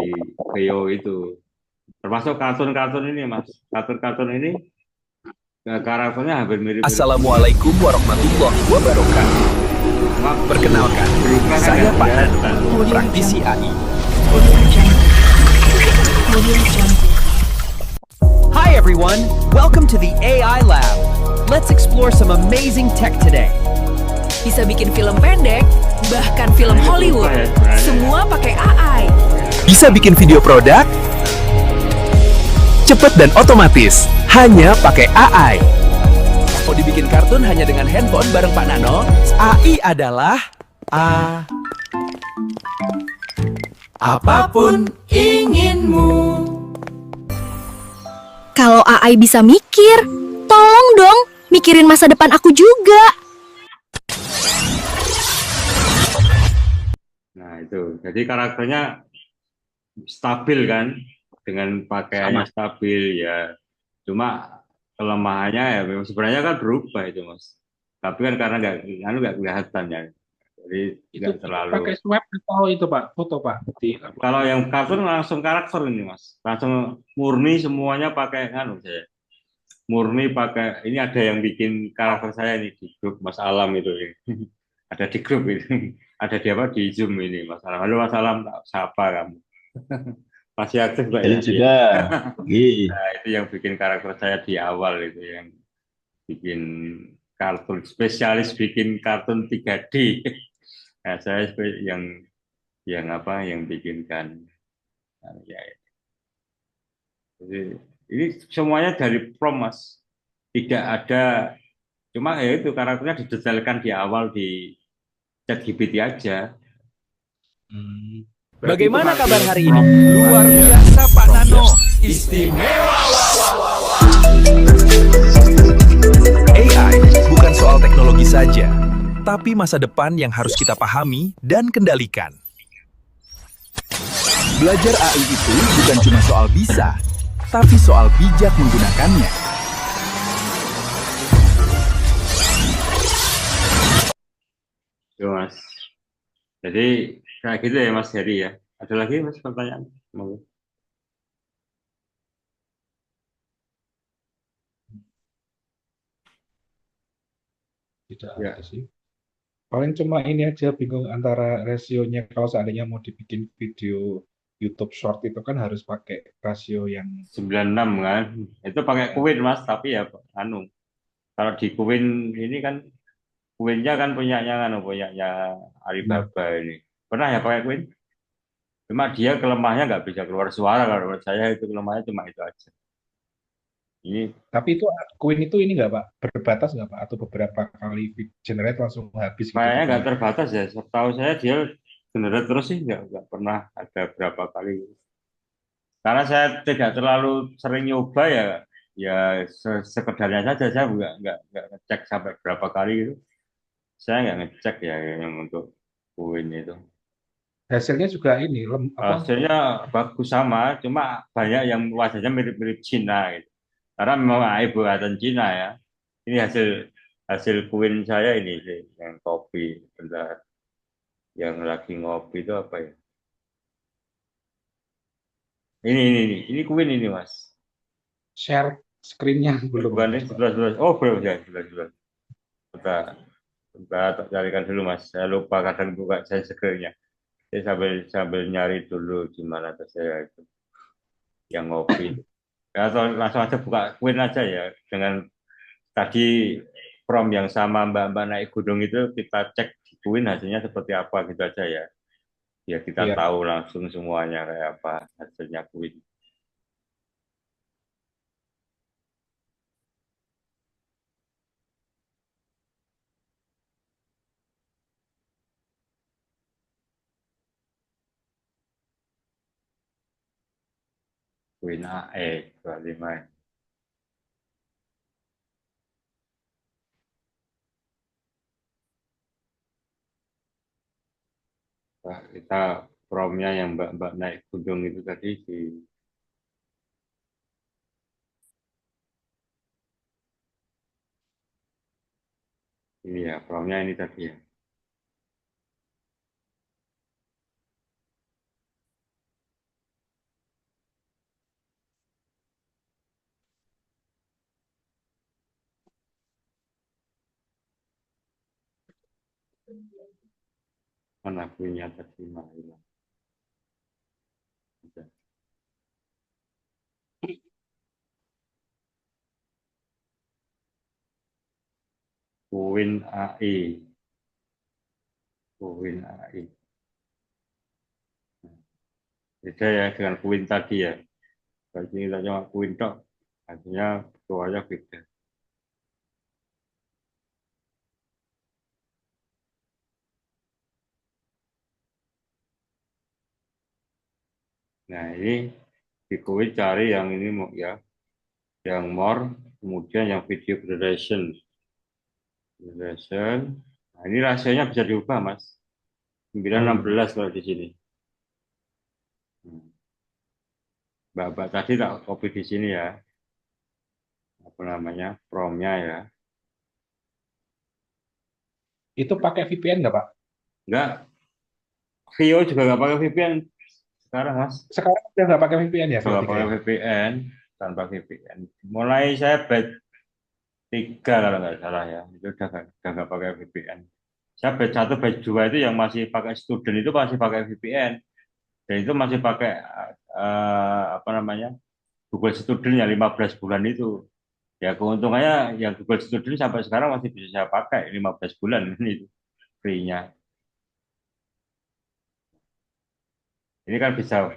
Veo itu. Termasuk kartun-kartun ini, Mas. Kartun-kartun ini karakternya hampir mirip. Assalamualaikum warahmatullahi wabarakatuh. Perkenalkan, saya Pak Nano, praktisi AI. Audio Jungle. Audio Jungle. Hi everyone, welcome to the AI Lab. Let's explore some amazing tech today. Bisa bikin film pendek, bahkan film Hollywood. Semua pakai AI. Bisa bikin video produk, cepat dan otomatis, hanya pakai AI. Mau dibikin kartun hanya dengan handphone bareng Pak Nano, AI adalah apapun inginmu. Kalau AI bisa mikir, tolong dong mikirin masa depan aku juga. Nah itu, jadi karakternya stabil kan, dengan pakaiannya stabil ya. Cuma kelemahannya ya memang sebenarnya kan berubah itu, Mas. Tapi kan karena nggak kelihatan ya. Jadi Itu nggak terlalu. pakai swab atau itu, Pak? Foto, Pak? Kalau yang kartun langsung karakter ini, Mas. Langsung murni semuanya pakai saya. Murni pakai, ini ada yang bikin karakter saya ini di grup Mas Alam itu. Ada di grup ini. Ada di apa? Di Zoom ini Mas Alam. Halo Mas Alam, siapa kamu? Masih aktif Pak ya? Juga. Nah, itu yang bikin karakter saya di awal itu, yang bikin kartun, spesialis bikin kartun 3D. Nah, saya yang bikinkan. Nah, ya. Jadi, ini semuanya dari prompt, Mas. Tidak ada, cuma ya itu karakternya didetailkan di awal di ChatGPT aja. Bagaimana kabar hari ini? Luar biasa Pak Nano. Istimewa. AI bukan soal teknologi saja, tapi masa depan yang harus kita pahami dan kendalikan. Belajar AI itu bukan cuma soal bisa, tapi soal bijak menggunakannya. Yo, Mas. Jadi kayak gitu ya Mas Heri ya. Ada lagi Mas pertanyaan? Mau? Tidak Ya. ada sih. Paling cuma ini aja bingung antara rasionya kalau seandainya mau dibikin video YouTube Short itu kan harus pakai rasio yang 96 kan. Itu pakai Queen Mas, tapi ya anu. Kalau di Queen ini kan Queen-nya kan punyanya Alibaba ini. Pernah ya pakai Queen? Cuma dia kelemahnya nggak bisa keluar suara. Kalau menurut saya itu kelemahnya cuma itu aja. Ini tapi itu Queen itu ini nggak Pak? Berbatas nggak Pak? Atau beberapa kali generate langsung habis gitu kayaknya nggak totalnya? terbatas ya. Setahu saya dia generate terus sih nggak pernah ada berapa kali. Karena saya tidak terlalu sering nyoba ya, ya sekedarnya saja. Saya nggak ngecek sampai berapa kali gitu. Saya nggak ngecek ya yang untuk Queen itu. Hasilnya juga ini Hasilnya bagus sama, cuma banyak yang wajahnya mirip-mirip Cina gitu. Karena memang AI buatan Cina ya. Ini hasil hasil Queen saya ini sih, yang kopi. Bentar, yang lagi ngopi itu apa ya? Ini Queen ini Mas. share screen-nya belum. Bukan nih, 11. Oh, belum ya, 11. Bentar, tak carikan dulu Mas. Saya lupa kadang buka saya screen-nya. Saya sambil nyari dulu gimana tuh saya itu yang ngopi. Ya, atau langsung aja buka Queen aja ya. Dengan tadi prompt yang sama Mbak naik gunung itu kita cek di Queen hasilnya seperti apa gitu aja ya. Ya kita Iya. tahu langsung semuanya kayak apa hasilnya Queen. Queen AE 25. Nah, kita promnya yang Mbak naik gunung itu tadi di ini ya, promnya ini tadi ya. Mana punya tadi mana? Queen AI. Queen AI. Beda ya dengan Queen tadi ya. Kalau ini kita cuma Queen tok, hasilnya keluarnya beda. Nah ini di Queen cari yang ini ya, yang more, kemudian yang video duration. Nah ini rasionya bisa diubah Mas. 9:16 kalau di sini. Mbak tadi tak copy di sini ya. Apa namanya? Promnya ya. Itu pakai VPN nggak Pak? Enggak. Vio juga nggak pakai VPN sekarang Mas. Sekarang udah nggak pakai VPN ya? Nggak pakai VPN, tanpa VPN. Mulai saya batch 3 kalau nggak salah ya. Itu udah nggak pakai VPN. Saya batch 1, batch 2 itu yang masih pakai student itu masih pakai VPN. Dan itu masih pakai apa namanya? Google Student yang 15 bulan itu. Ya keuntungannya yang Google Student sampai sekarang masih bisa saya pakai 15 bulan itu free-nya. Ini kan bisa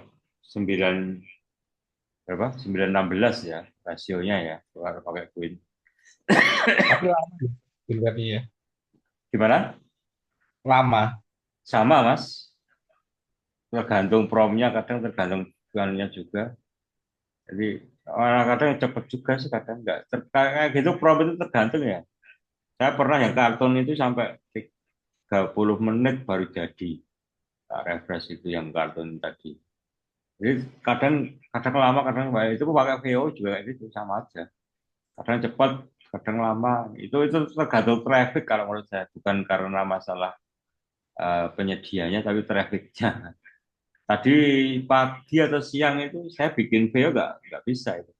9 berapa? 9:16 ya rasionya ya kalau pakai Queen. Tapi lama ya dilihatnya ya. Gimana? Lama. Sama Mas. tergantung promnya, kadang tergantung tujuannya juga. Jadi orang kadang cepet juga sih, kadang nggak. Kayak gitu prom itu tergantung ya. Saya pernah yang kartun itu sampai 30 menit baru jadi. Tak refresh itu yang kartun tadi. Jadi kadang kadang lama, kadang baik. Itu pakai VO juga kayak gitu sama aja. Kadang cepat, kadang lama. Itu tergantung traffic kalau menurut saya, bukan karena masalah penyedianya, tapi trafficnya. Tadi pagi atau siang itu saya bikin VO nggak bisa itu.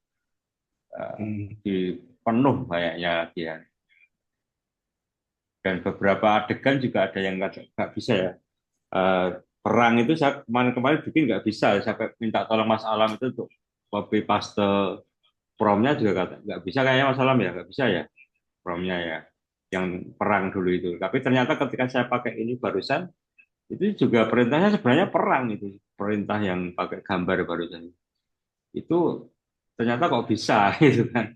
Di penuh kayaknya lagi ya. Dan beberapa adegan juga ada yang nggak bisa ya. Eh, Perang itu saya kemarin-kemarin bikin nggak bisa, saya minta tolong Mas Alam itu untuk copy paste promnya juga nggak bisa kayaknya Mas Alam ya, nggak bisa ya promnya ya, yang perang dulu itu. Tapi ternyata ketika saya pakai ini barusan, itu juga perintahnya sebenarnya perang, itu perintah yang pakai gambar barusan itu ternyata kok bisa gitu kan.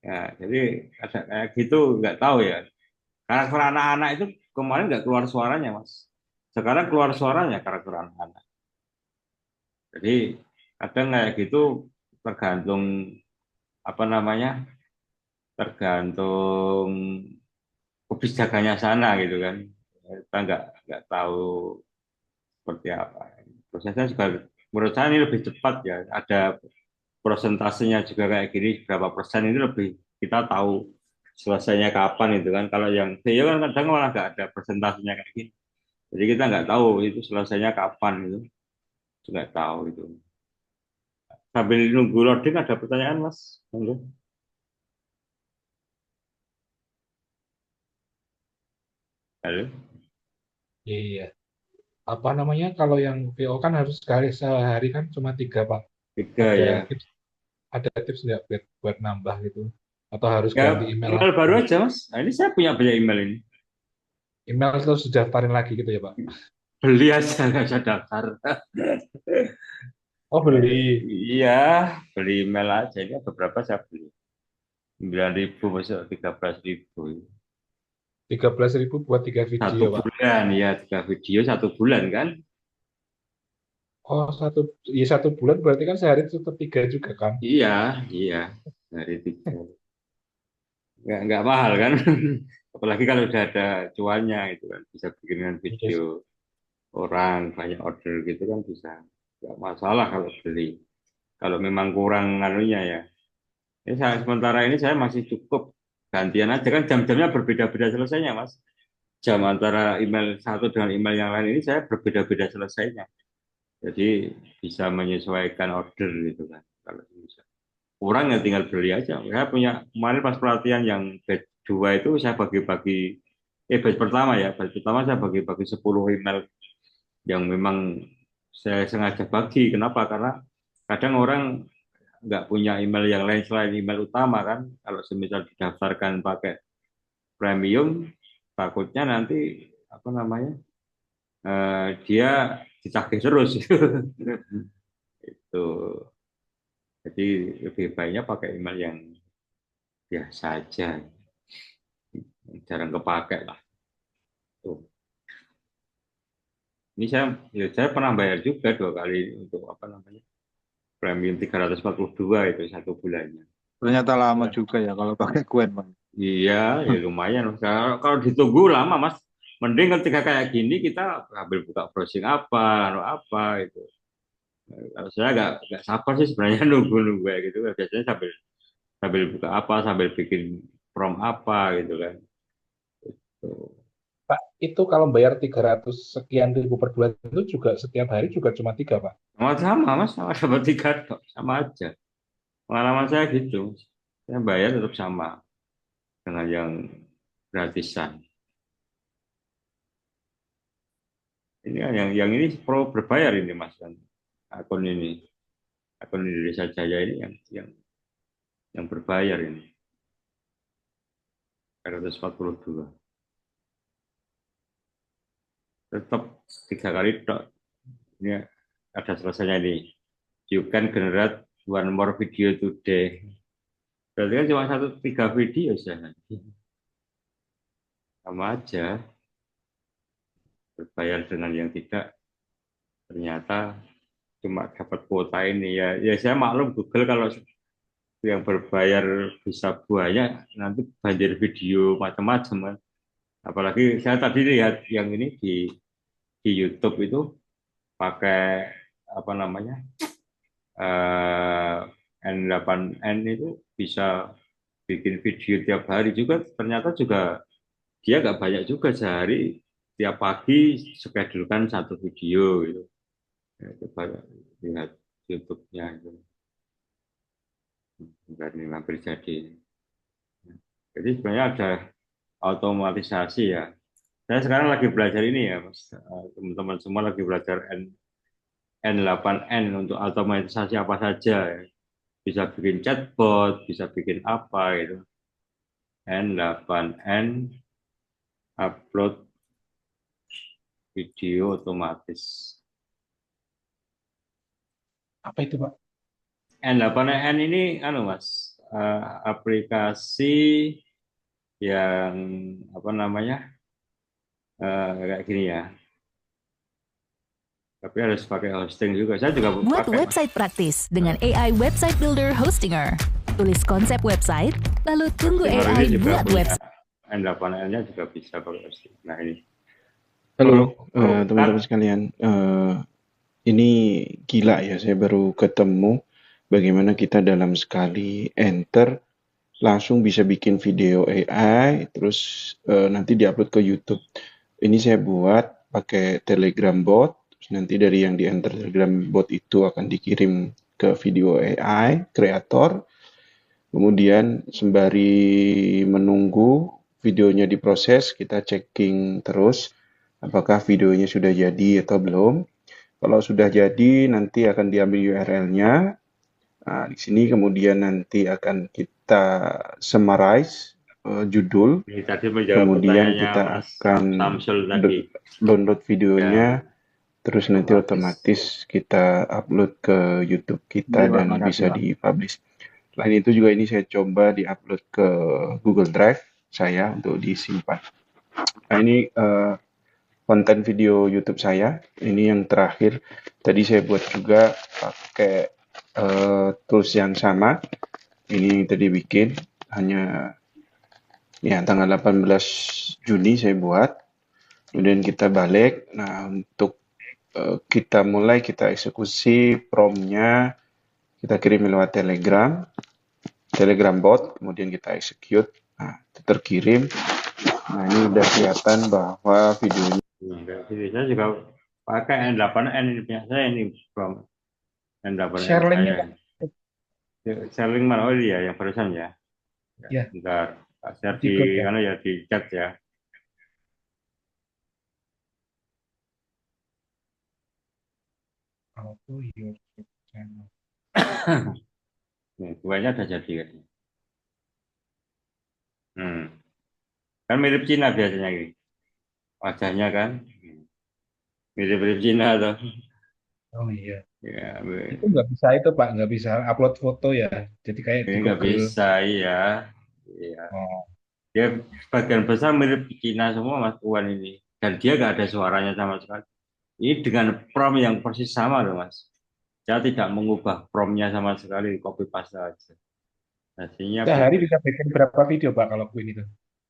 Ya, jadi ada kayak gitu, nggak tahu ya. Karakter anak-anak itu kemarin nggak keluar suaranya, Mas. Sekarang keluar suaranya karakter anak-anak. Jadi kadang kayak gitu tergantung apa namanya, tergantung kebijakannya sana gitu kan. Kita nggak tahu seperti apa. Prosesnya juga menurut saya ini lebih cepat ya. Ada prosentasenya juga kayak gini, berapa persen itu lebih kita tahu selesainya kapan itu kan. Kalau yang video kan kadang malah nggak ada presentasinya kayak gini. Jadi kita nggak tahu itu selesainya kapan itu, nggak tahu itu. Sambil nunggu loading ada pertanyaan Mas? Monggo. Halo. Iya. Apa namanya? Kalau yang VO kan harus sekali sehari kan cuma 3, Pak. Tiga Ada ya. tips, ada tips nggak buat nambah gitu? Atau harus Ya, ganti email email baru aja Mas. Nah, ini saya punya banyak email ini. email terus daftarin lagi gitu ya, Pak? Beli aja nggak usah daftar. Oh, beli. Iya, beli email aja. Ini beberapa saya beli. 9.000 masuk 13.000. 13.000 buat 3 Satu video, Pak. bulan ya, 3 video 1 bulan kan? Oh, satu bulan berarti kan sehari tetap 3 juga kan? Iya, iya. Dari 3. Nggak mahal kan? Apalagi kalau udah ada cuannya itu kan, bisa bikinan video orang banyak order gitu kan bisa. Nggak masalah kalau beli. Kalau memang kurang anunya ya. Ini sementara ini saya masih cukup gantian aja kan, jam-jamnya berbeda-beda selesainya Mas. Jam antara email satu dengan email yang lain ini saya berbeda-beda selesainya. Jadi bisa menyesuaikan order gitu kan. Kalau bisa. Kurang ya tinggal beli aja. Saya punya kemarin pas pelatihan yang batch 2 itu saya bagi-bagi, batch pertama ya, batch pertama saya bagi-bagi 10 email yang memang saya sengaja bagi. Kenapa? Karena kadang orang nggak punya email yang lain selain email utama kan. Kalau semisal didaftarkan pakai premium, takutnya nanti apa namanya, dia ditagih terus itu. Jadi lebih baiknya pakai email yang biasa aja, jarang kepakai lah. Tuh. Ini saya pernah bayar juga 2 kali untuk apa namanya, premium 342 itu 1 bulannya. Ternyata lama juga ya kalau pakai Gwen, Bang. Iya, ya lumayan. Kalau ditunggu lama, Mas. Mending ketika kayak gini kita ambil buka browsing apa itu. Kalau saya nggak sabar sih sebenarnya nunggu kayak gitu. Biasanya sambil buka apa, sambil bikin prom apa gitu kan. Tuh. Pak, itu kalau bayar 300 sekian ribu per bulan itu juga setiap hari juga cuma 3, Pak. Sama Mas, sama dapat 3 tok, sama aja. Pengalaman saya gitu. Saya bayar tetap sama dengan yang gratisan. Ini kan yang ini pro berbayar ini Mas kan. Akun Indonesia Jaya ini yang berbayar ini. 342. Tetap 3 kali tok. Ini ada selesainya ini. You can generate one more video today. Berarti kan cuma 3 video saja. Sama aja. Berbayar dengan yang tidak ternyata cuma dapat kuota ini ya. Ya saya maklum Google kalau yang berbayar bisa banyak nanti banjir video macam-macam kan. Apalagi saya tadi lihat yang ini di YouTube itu pakai apa namanya eh, N8N itu bisa bikin video tiap hari juga, ternyata juga dia nggak banyak juga, sehari tiap pagi schedulekan satu video gitu. Ya, coba lihat YouTube-nya itu, dan ini hampir jadi. Jadi sebenarnya ada automatisasi ya. Saya sekarang lagi belajar ini ya, Mas. Teman-teman semua lagi belajar N8N untuk automatisasi apa saja. Ya. Bisa bikin chatbot, bisa bikin apa gitu. N8N upload video otomatis. Apa itu, Pak? N8N ini Mas, aplikasi yang apa namanya? Kayak gini ya. Tapi harus pakai hosting juga. Saya juga Buat pakai. website praktis dengan AI Website Builder Hostinger. Tulis konsep website, lalu tunggu Hosting AI ini juga buat punya, website. N8N-nya juga bisa pakai hosting. Nah ini. Halo, Kalau teman-teman sekalian. Ini gila ya, saya baru ketemu bagaimana kita dalam sekali enter langsung bisa bikin video AI, terus nanti diupload ke YouTube. Ini saya buat pakai Telegram bot, terus nanti dari yang di enter Telegram bot itu akan dikirim ke video AI kreator. Kemudian sembari menunggu videonya diproses, kita checking terus apakah videonya sudah jadi atau belum. Kalau sudah jadi, nanti akan diambil URL-nya. Nah, di sini kemudian nanti akan kita summarize judul. ini tadi menjawab Kemudian pertanyaannya kita Mas akan Samsul tadi. download videonya. Ya, Terus nanti otomatis kita upload ke YouTube kita Iya, Pak. dan Makasih, bisa Pak. dipublish. Selain itu juga ini saya coba diupload ke Google Drive saya untuk disimpan. Nah, ini konten video YouTube saya. Ini yang terakhir. Tadi saya buat juga pakai tools yang sama. Ini tadi bikin hanya ya tanggal 18 Juni saya buat. Kemudian kita balik. Nah, untuk kita mulai kita eksekusi prompt-nya, kita kirim lewat Telegram bot, kemudian kita execute. Nah, itu terkirim. Nah, ini udah kelihatan bahwa videonya jadi saya juga pakai N8N ini punya saya ini from N8N Share link-nya, saya. Share link mana? Oh iya, yang barusan ya. Ya. Bentar, tak share Di di grup ya. ya di chat ya. Auto YouTube channel. Nih, buahnya udah jadi kan. Kan mirip Cina biasanya ini. Wajahnya kan mirip-mirip Cina tuh. Oh iya. Ya, Itu nggak bisa itu, Pak. Nggak bisa upload foto ya. Jadi kayak di ini nggak Google. bisa, iya. Iya. Oh. Dia sebagian besar mirip Cina semua Mas Tuan ini. Dan dia nggak ada suaranya sama sekali. Ini dengan prompt yang persis sama loh Mas. Saya tidak mengubah prompt-nya sama sekali, copy paste aja. Hasilnya Sehari bisa bikin berapa video, Pak, kalau Queen itu?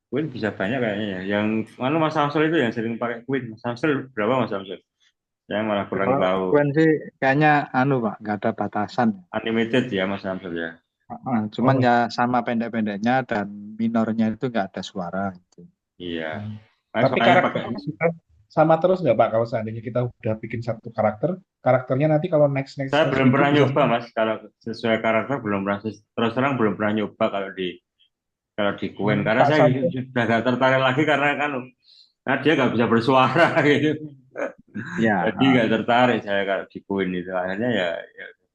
Queen bisa banyak kayaknya ya. Yang mana Mas Samsul itu yang sering pakai Queen. Mas Samsul berapa Mas Samsul? Saya malah kurang Kalau tahu. Queen sih kayaknya Pak, nggak ada batasan. Unlimited ya Mas Samsul ya. Cuman Oh. ya sama pendek-pendeknya dan minornya itu nggak ada suara gitu. Iya. Nah, Tapi soalnya pakai karakternya kita sama terus nggak, Pak? Kalau seandainya kita udah bikin satu karakternya nanti kalau next saya belum video pernah bisa nyoba Mas, kalau sesuai karakter belum pernah, terus terang belum pernah nyoba kalau di Queen, karena Pak saya Samsul. sudah gak tertarik lagi karena kan dia nggak bisa bersuara gitu. Ya, Jadi nggak tertarik saya kalau di Queen itu. Akhirnya ya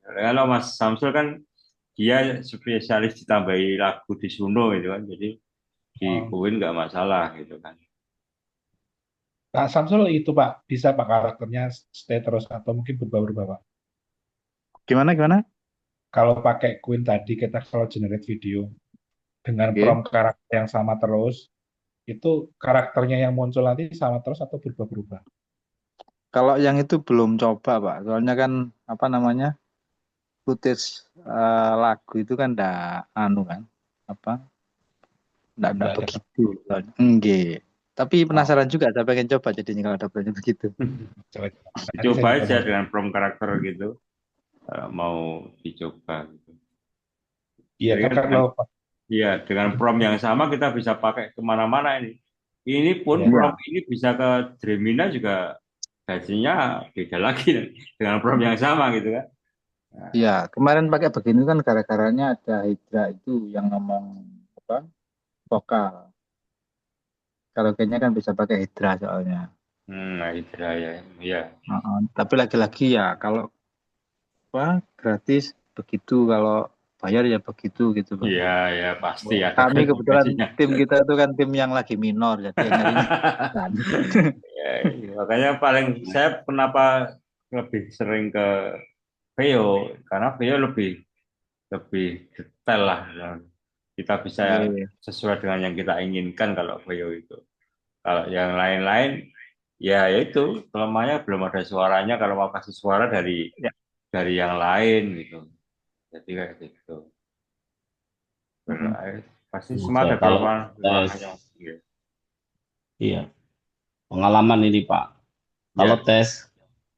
kalau Mas Samsul kan dia spesialis ditambahi lagu di Suno gitu kan. Jadi di Queen nggak masalah gitu kan. Pak Samsul itu, Pak, bisa Pak karakternya stay terus atau mungkin berubah-ubah, Pak? gimana? Kalau pakai Queen tadi kita kalau generate video dengan Oke. prompt karakter yang sama terus, itu karakternya yang muncul nanti sama terus atau berubah-berubah? Kalau yang itu belum coba, Pak. Soalnya kan apa namanya? Footage lagu itu kan ndak anu kan. Apa? Ndak Nggak ada. begitu. Enggak. Tapi Oh, penasaran juga, saya pengen coba jadinya kalau dapetnya begitu. coba. Nanti saya Coba coba aja nanti. dengan prompt karakter gitu, mau dicoba gitu. Iya, Jadi kan kan kalau dengan prompt yang sama kita bisa pakai kemana-mana ini. Ini pun ya, prompt ini bisa ke Dremina juga, gajinya beda lagi dengan prompt yang sama gitu kan. Nah, Iya, kemarin pakai begini kan gara-garanya ada Hydra itu yang ngomong apa? Vokal. Kalau kayaknya kan bisa pakai Hydra soalnya. nah itu ya, ya. Tapi lagi-lagi ya kalau apa gratis begitu, kalau bayar ya begitu gitu, Pak. Iya, ya pasti ada Kami kebetulan gaji-gajinya. tim kita itu kan tim yang lagi minor, jadi yang nyarinya kan. Ya, iya. Makanya paling saya kenapa lebih sering ke Veo, karena Veo lebih lebih detail lah. Kita bisa Iya, iya. sesuai dengan yang kita inginkan kalau Veo itu. Kalau yang lain-lain, ya itu kelemahannya belum ada suaranya. Kalau mau kasih suara Ya. dari yang lain gitu. Jadi kayak gitu. Mm-mm. Pasti semua ada Kalau kelemahannya. Iya. iya, pengalaman ini Pak. Kalau Ya, tes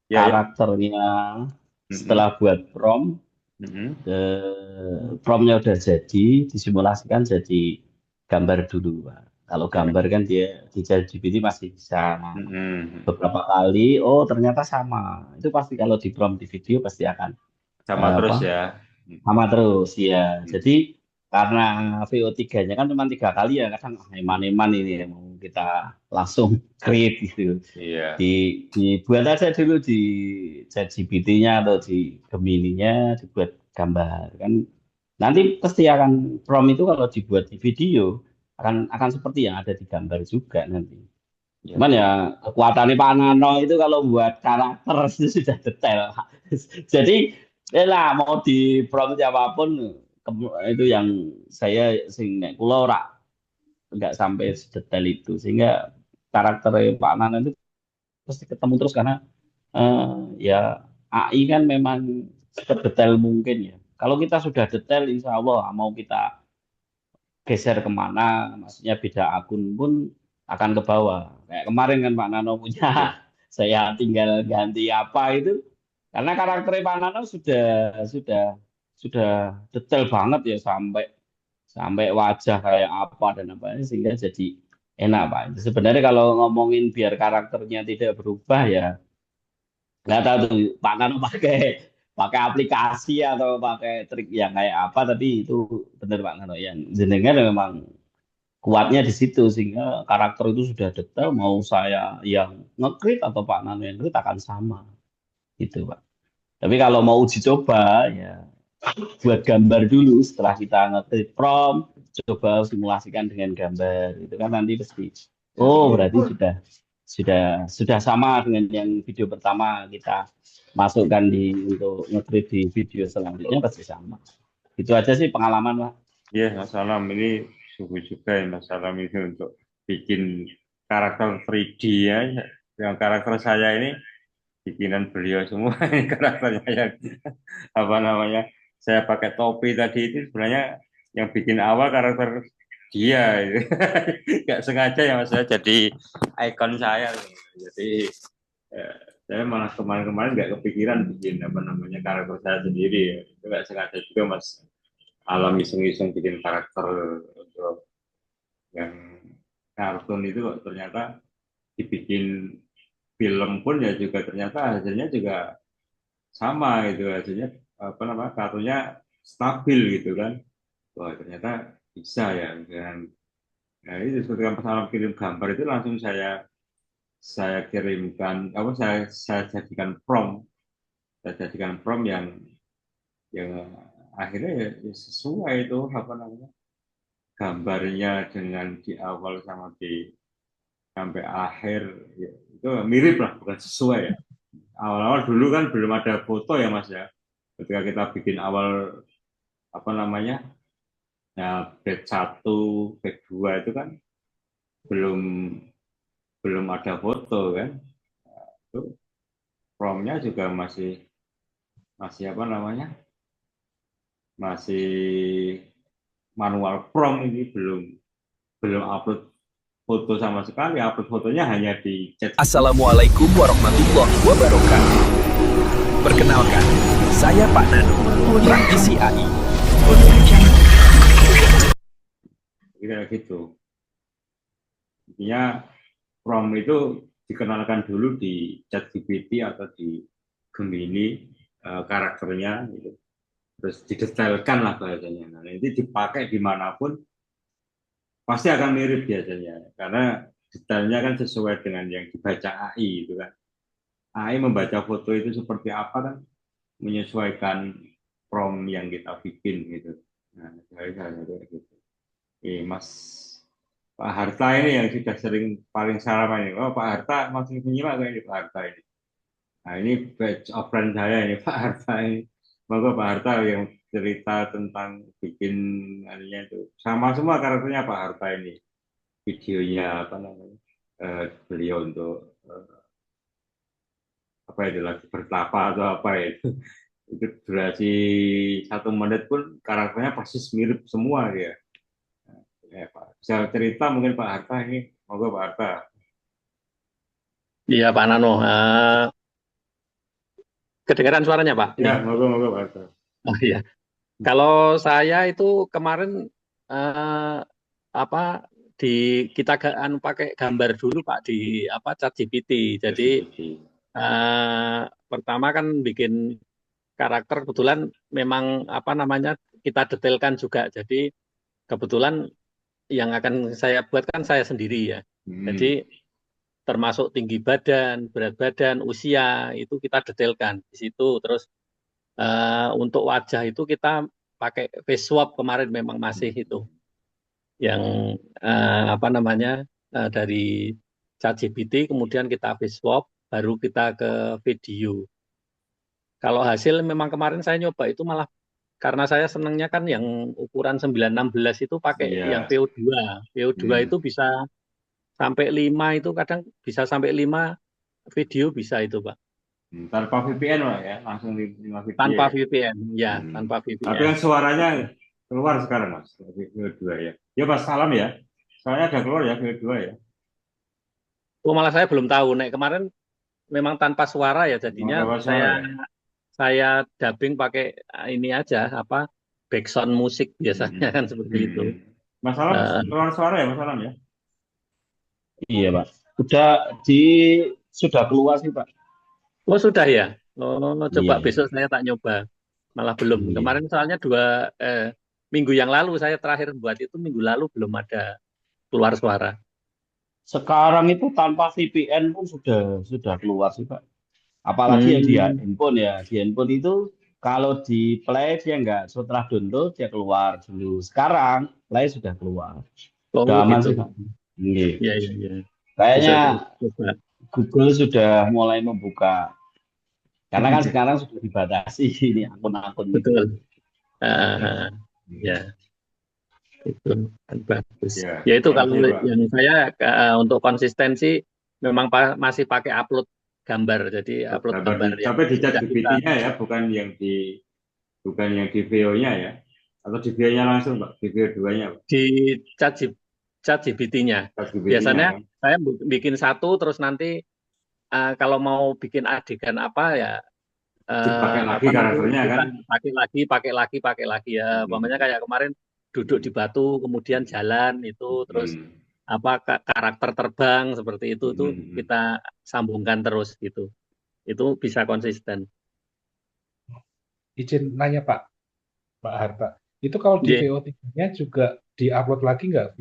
ya, ya. karakternya Mm-mm. setelah buat prom, Mm-mm. promnya udah jadi, disimulasikan jadi gambar dulu, Pak. Kalau Ya. gambar kan dia di ChatGPT masih bisa Mm-mm. beberapa kali, oh ternyata sama. Itu pasti kalau di prom di video pasti akan Sama terus apa ya. sama terus ya. Mm. Jadi karena VO3-nya kan cuma 3 kali ya, kadang eman-eman ini yang mau kita langsung create gitu. Iya. Dibuat aja dulu di ChatGPT-nya atau di Gemini-nya dibuat gambar kan. Nanti pasti akan prompt itu kalau dibuat di video akan seperti yang ada di gambar juga nanti. Ya. Cuman ya kekuatannya Pak Nano itu kalau buat karakter itu sudah detail. Jadi lah mau di prompt apapun itu yang saya sing nek kula ora nggak sampai sedetail itu sehingga karakter Pak Nano itu pasti ketemu terus karena ya AI kan memang sedetail mungkin ya. Kalau kita sudah detail, insya Allah mau kita geser kemana, maksudnya beda akun pun akan ke bawah. Kayak kemarin kan Pak Nano punya, saya tinggal ganti apa itu, karena karakter Pak Nano sudah detail banget ya sampai sampai wajah kayak apa dan apa sehingga jadi enak Pak. Sebenarnya kalau ngomongin biar karakternya tidak berubah ya nggak tahu tuh Pak Nano pakai pakai aplikasi atau pakai trik yang kayak apa tapi itu benar Pak Nano yang jenengan memang kuatnya di situ sehingga karakter itu sudah detail mau saya yang ngekrit atau Pak Nano yang ngekrit akan sama gitu Pak. Tapi kalau mau uji coba ya buat gambar dulu setelah kita ngekrit prompt coba simulasikan dengan gambar itu kan nanti pasti oh berarti sudah sama dengan yang video pertama kita masukkan untuk nge-create di video selanjutnya pasti sama. Itu aja sih pengalaman Pak. Iya, Mas Alam ini sungguh juga ya Mas Alam ini untuk bikin karakter 3D ya. Yang karakter saya ini bikinan beliau semua ini karakternya yang apa namanya? Saya pakai topi tadi itu sebenarnya yang bikin awal karakter dia gitu. Nggak sengaja ya Mas saya jadi ikon saya. Jadi saya malah kemarin-kemarin nggak kepikiran bikin apa namanya karakter saya sendiri ya. Itu nggak sengaja juga Mas Alam iseng-iseng bikin karakter untuk yang kartun itu kok ternyata dibikin film pun ya juga ternyata hasilnya juga sama gitu hasilnya apa namanya kartunya stabil gitu kan wah ternyata bisa ya dan nah, itu ketika Mas Alam kirim gambar itu langsung saya kirimkan apa saya jadikan prompt yang akhirnya ya sesuai itu apa namanya gambarnya dengan di awal sama di sampai akhir ya, itu mirip lah bukan sesuai ya awal-awal dulu kan belum ada foto ya Mas ya ketika kita bikin awal apa namanya ya batch 1 batch 2 itu kan belum belum ada foto kan. Nah, itu promnya juga masih apa namanya, masih manual prom, ini belum upload foto sama sekali. Upload fotonya hanya di chat. Assalamualaikum warahmatullahi wabarakatuh. Perkenalkan, saya Pak Nano, praktisi AI. Kayak gitu. Intinya prom itu dikenalkan dulu di ChatGPT atau di Gemini, karakternya gitu. Terus didetailkan lah bahasanya. Nah, nanti dipakai dimanapun pasti akan mirip biasanya, karena detailnya kan sesuai dengan yang dibaca AI itu kan. AI membaca foto itu seperti apa kan, menyesuaikan prompt yang kita bikin gitu. Nah, kayak gitu. Mas Pak Harta ini yang sudah sering paling salaman ini. Oh, Pak Harta masih menyimak ini Pak Harta ini. Nah, ini batch of friend saya ini Pak Harta ini. Moga Pak Harta yang cerita tentang bikin anunya itu sama semua karakternya Pak Harta ini. Videonya apa namanya? Beliau untuk apa itu lagi bertapa atau apa itu. Itu durasi 1 menit pun karakternya persis mirip semua dia. Ya, Pak. Bisa cerita mungkin Pak Harta ini, moga Pak Harta. Iya Pak Nano, kedengaran suaranya Pak? Ya, moga Pak Harta. Oh iya, kalau saya itu kemarin kita pakai gambar dulu Pak di ChatGPT. Jadi pertama kan bikin karakter, kebetulan memang kita detailkan juga. Jadi kebetulan yang akan saya buat kan saya sendiri ya. Jadi termasuk tinggi badan, berat badan, usia itu kita detailkan di situ. Terus untuk wajah itu kita pakai face swap kemarin, memang masih itu yang dari ChatGPT, kemudian kita face swap, baru kita ke video. Kalau hasil memang kemarin saya nyoba itu malah, karena saya senangnya kan yang ukuran 916 itu pakai yang VO2. VO2 itu bisa sampai 5, itu kadang bisa sampai 5 video bisa itu Pak. Tanpa VPN Pak ya, langsung 5 video. Tanpa VPN, ya, tanpa VPN. Tapi kan suaranya keluar sekarang Mas, VO2 ya. Ya Mas, salam ya. Soalnya ada keluar ya VO2 ya. Oh, malah saya belum tahu. Kemarin memang tanpa suara ya, jadinya saya dubbing pakai ini aja, background musik biasanya kan seperti itu. Mas Salam keluar suara ya Mas Salam ya? Iya Pak, sudah keluar sih Pak. Oh sudah ya? Coba besok saya tak nyoba. Malah belum. Kemarin soalnya 2 minggu yang lalu saya terakhir buat itu, minggu lalu belum ada keluar suara. Sekarang itu tanpa VPN pun sudah keluar sih Pak. Apalagi yang di handphone ya. Di handphone itu kalau di play dia nggak, setelah download dia keluar dulu. Sekarang play sudah keluar. Sudah aman sih Pak. Iya. Kayaknya Google sudah mulai membuka. Karena kan sekarang sudah dibatasi ini akun-akun. Betul. Ya. Itu kan bagus. Ya itu kalau yang saya untuk konsistensi memang masih pakai upload gambar. Jadi upload gambar. Tapi di ChatGPT-nya ya, bukan yang di VO-nya ya. Atau di VO-nya langsung Pak, di VO2-nya Pak. Di ChatGPT-nya. Biasanya saya bikin satu, terus nanti kalau mau bikin adegan apa ya, pakai lagi karakternya kan? Pakai lagi ya. Umpamanya kayak kemarin duduk di batu, kemudian jalan itu, terus karakter terbang seperti itu tuh kita sambungkan terus gitu. Itu bisa konsisten. Izin nanya Pak Harta, itu kalau di VO3-nya juga diupload lagi nggak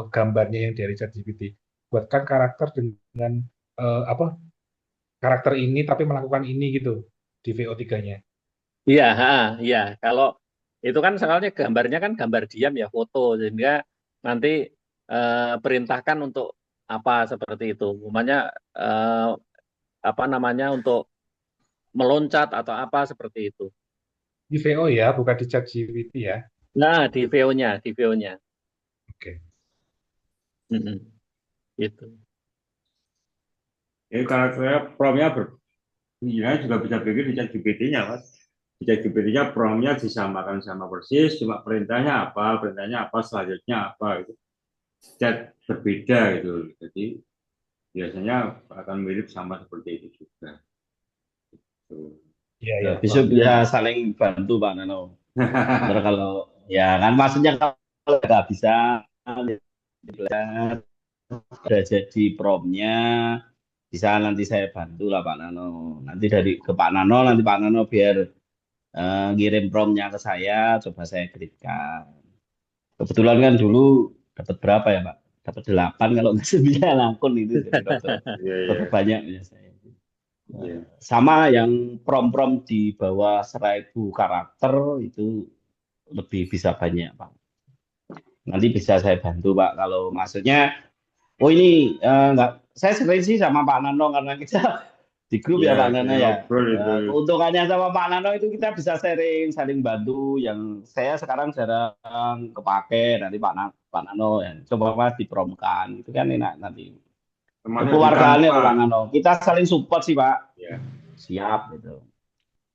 gambarnya yang dari ChatGPT? Buatkan karakter dengan karakter ini tapi melakukan ini gitu di VO3-nya. Iya. Kalau itu kan soalnya gambarnya kan gambar diam ya, foto, sehingga nanti perintahkan untuk seperti itu. Umpamanya untuk meloncat atau seperti itu. Di VO ya, bukan di ChatGPT ya. Nah, di VO-nya. Oke. Itu. Jadi karakternya promnya Ya juga bisa bikin di ChatGPT-nya, Mas. Di ChatGPT-nya prompt-nya disamakan sama persis, cuma perintahnya apa, selanjutnya apa itu. Chat berbeda gitu. Jadi biasanya akan mirip sama seperti itu juga. Tuh. Iya, Ya, iya. bisa bisa saling bantu Pak Nano. Ntar kalau ya kan maksudnya kalau nggak bisa belajar udah jadi promnya bisa nanti saya bantu lah Pak Nano. Nanti dari ke Pak Nano nanti Pak Nano biar ngirim promnya ke saya coba saya berikan. Kebetulan kan dulu dapat berapa ya Pak? Dapat 8 kalau nggak 9 akun itu jadi Iya, iya. dapat banyak ya saya. Iya. Sama yang prom-prom di bawah 1.000 karakter itu lebih bisa banyak Pak. Nanti bisa saya bantu Pak kalau maksudnya, oh ini nggak, saya sering sih sama Pak Nano karena kita di grup ya Ya, Pak Nano ya. ngobrol itu. Keuntungannya sama Pak Nano itu kita bisa sharing, saling bantu. Yang saya sekarang jarang kepake, nanti Pak Nano ya, coba Mas dipromkan, itu kan enak nanti. Termasuk di Keluargaannya Canva. Pak Nano, kita saling support sih Pak. Ya. Siap gitu.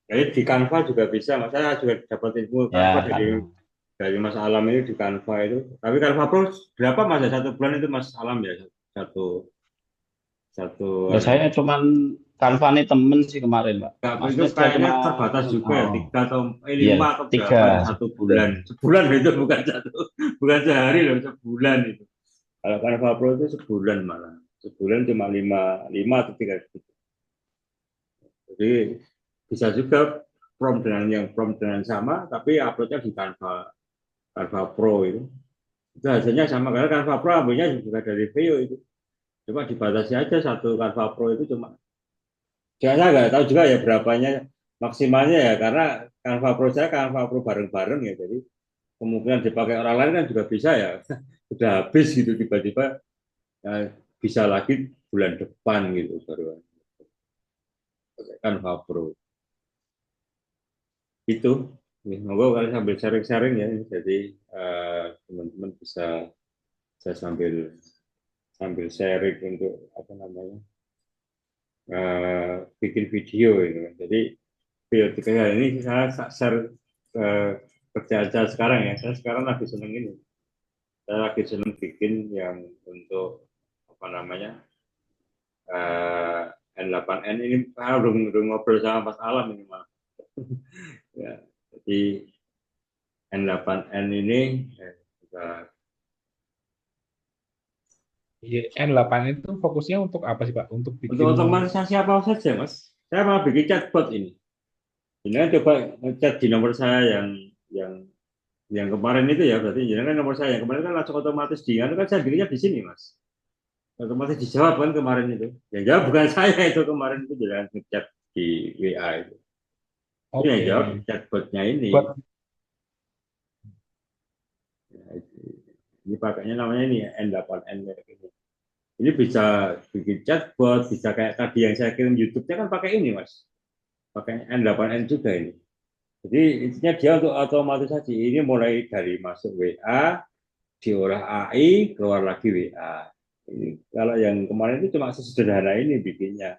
Jadi di Canva juga bisa, Mas. Saya juga dapat ilmu Ya, Canva dari Mas Alam ini di Canva itu. Tapi Canva Pro berapa Mas ya? 1 bulan itu Mas Alam ya? Satu ya saya cuman Canva nih temen sih kemarin Pak. itu Maksudnya saya kayaknya cuma terbatas juga ya, 3 atau iya, 5 atau 3 berapa 1 bulan. Sebulan itu bukan sehari loh, sebulan itu. Kalau Canva Pro itu sebulan malah. Sebulan cuma 5 atau 3 gitu. Jadi bisa juga prompt dengan sama, tapi uploadnya di Canva Pro itu. Itu hasilnya sama karena Canva Pro ambilnya juga dari Veo itu. Cuma dibatasi aja satu Canva Pro itu cuma. Saya nggak tahu juga ya berapanya maksimalnya ya karena Canva Pro saya Canva Pro bareng-bareng ya, jadi kemungkinan dipakai orang lain kan juga bisa ya. Udah habis gitu tiba-tiba ya, bisa lagi bulan depan gitu baru pakai Canva Pro. Itu monggo kalian sambil sharing-sharing ya, jadi teman-teman bisa saya sambil sharing untuk apa namanya bikin video itu. Jadi video 3 ini saya share kerjaan saya sekarang ya. Saya sekarang lagi seneng ini. Saya lagi seneng bikin yang untuk apa namanya N8N ini. Saya udah ngobrol sama Mas Alam ini malah. Ya, jadi N8N ini N8 itu fokusnya untuk apa sih Pak? Untuk bikin untuk otomatisasi apa saja Mas. Saya malah bikin chatbot ini. Ini coba ngechat di nomor saya yang kemarin itu ya, berarti kan nomor saya yang kemarin kan langsung otomatis kan saya bikinnya di sini Mas. Otomatis dijawab kan kemarin itu. Yang jawab bukan saya itu kemarin itu jangan ngechat di WA itu. Ini yang jawab chatbotnya ini. Ini pakainya namanya ini N8N ini. Ini bisa bikin chatbot, bisa kayak tadi yang saya kirim YouTube-nya kan pakai ini Mas. Pakai N8N juga ini. Jadi intinya dia untuk otomatisasi. Ini mulai dari masuk WA, diolah AI, keluar lagi WA. Ini, kalau yang kemarin itu cuma sesederhana ini bikinnya.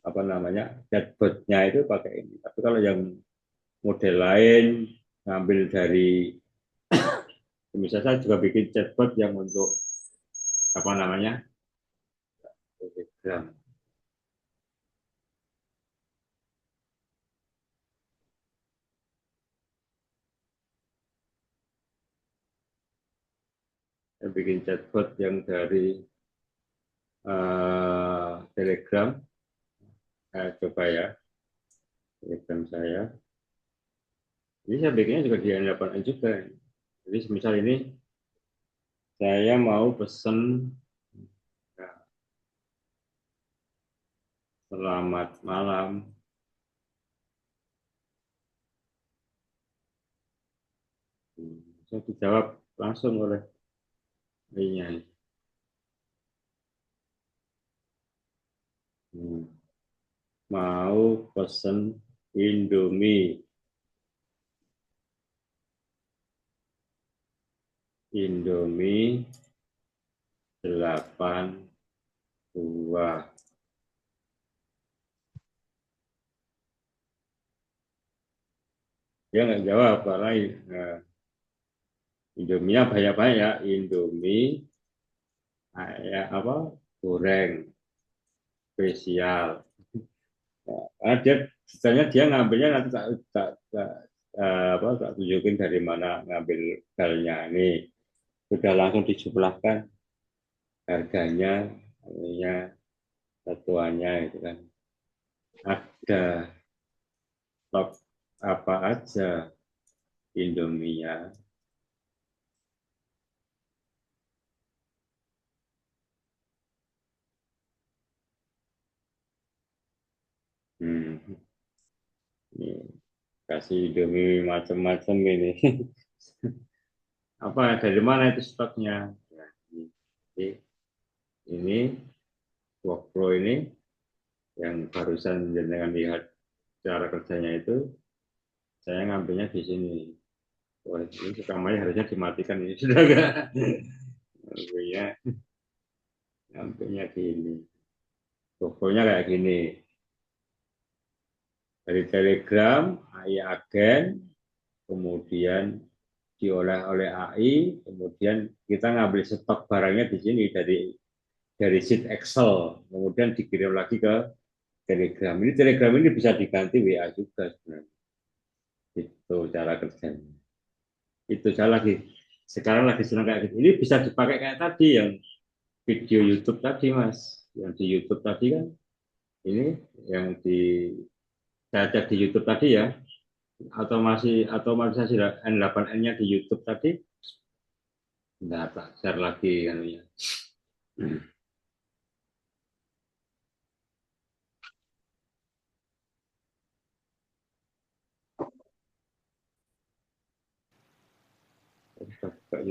Apa namanya, chatbotnya itu pakai ini. Tapi kalau yang model lain, ngambil dari, misalnya saya juga bikin chatbot yang untuk, apa namanya, Telegram. Saya bikin chatbot yang dari Telegram. Saya coba ya, Telegram saya. Ini saya bikinnya juga di N8N juga. Jadi misal ini saya mau pesen selamat malam. Saya dijawab langsung oleh AI-nya. Mau pesen Indomie. Indomie 8 buah. Dia nggak jawab karena Indomie banyak-banyak ya, Indomie kayak apa goreng spesial. Ya, karena dia sebenarnya dia ngambilnya nanti tak tunjukin dari mana ngambil galnya ini. Sudah langsung dijumlahkan harganya, ininya, satuannya itu kan. Ada stok apa aja Indomie-nya. Ini kasih Indomie macam-macam ini. Apa dari mana itu stoknya? Nah, ini workflow ini yang barusan jenengan lihat cara kerjanya itu, saya ngambilnya di sini. Wah, ini rekamannya harusnya dimatikan ini sudah enggak? Ngambilnya gini. Workflow-nya kayak gini. Dari Telegram, AI agen, kemudian diolah oleh AI, kemudian kita ngambil stok barangnya di sini dari sheet Excel, kemudian dikirim lagi ke Telegram. Ini Telegram ini bisa diganti WA juga sebenarnya. Itu cara kerjanya. Itu saya sekarang lagi senang kayak gitu. Ini bisa dipakai kayak tadi yang video YouTube tadi, Mas. Yang di YouTube tadi kan, ini yang saya cek di YouTube tadi ya, otomatisasi N8N-nya di YouTube tadi, enggak tak share lagi kan ya.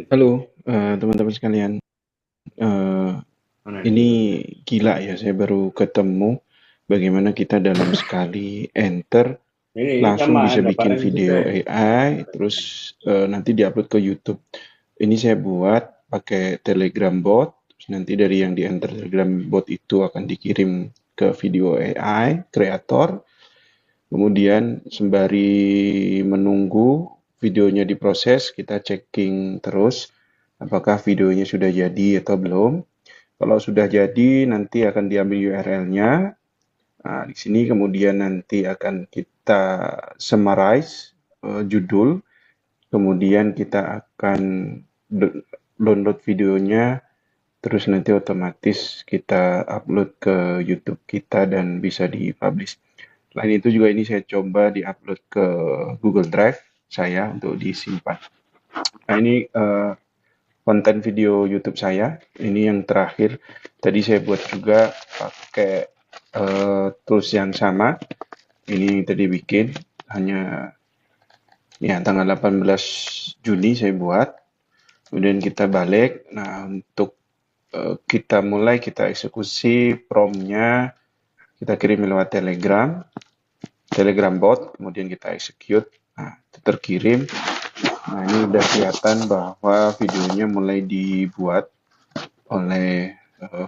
Halo, teman-teman sekalian. Ini gila ya, saya baru ketemu bagaimana kita dalam sekali enter langsung bisa bikin video AI, terus nanti diupload ke YouTube. Ini saya buat pakai Telegram bot, terus nanti dari yang di enter Telegram bot itu akan dikirim ke video AI kreator. Kemudian sembari menunggu videonya diproses, kita checking terus apakah videonya sudah jadi atau belum. Kalau sudah jadi, nanti akan diambil URL-nya. Nah, di sini kemudian nanti akan kita summarize judul, kemudian kita akan download videonya, terus nanti otomatis kita upload ke YouTube kita dan bisa dipublish. Selain itu juga ini saya coba diupload ke Google Drive saya untuk disimpan. Nah, ini konten video YouTube saya. Ini yang terakhir. Tadi saya buat juga pakai tools yang sama. Ini tadi bikin hanya ya tanggal 18 Juni saya buat. Kemudian kita balik. Nah, untuk kita eksekusi prompt-nya, kita kirim lewat Telegram bot, kemudian kita execute. Nah, itu terkirim. Nah, ini udah kelihatan bahwa videonya mulai dibuat oleh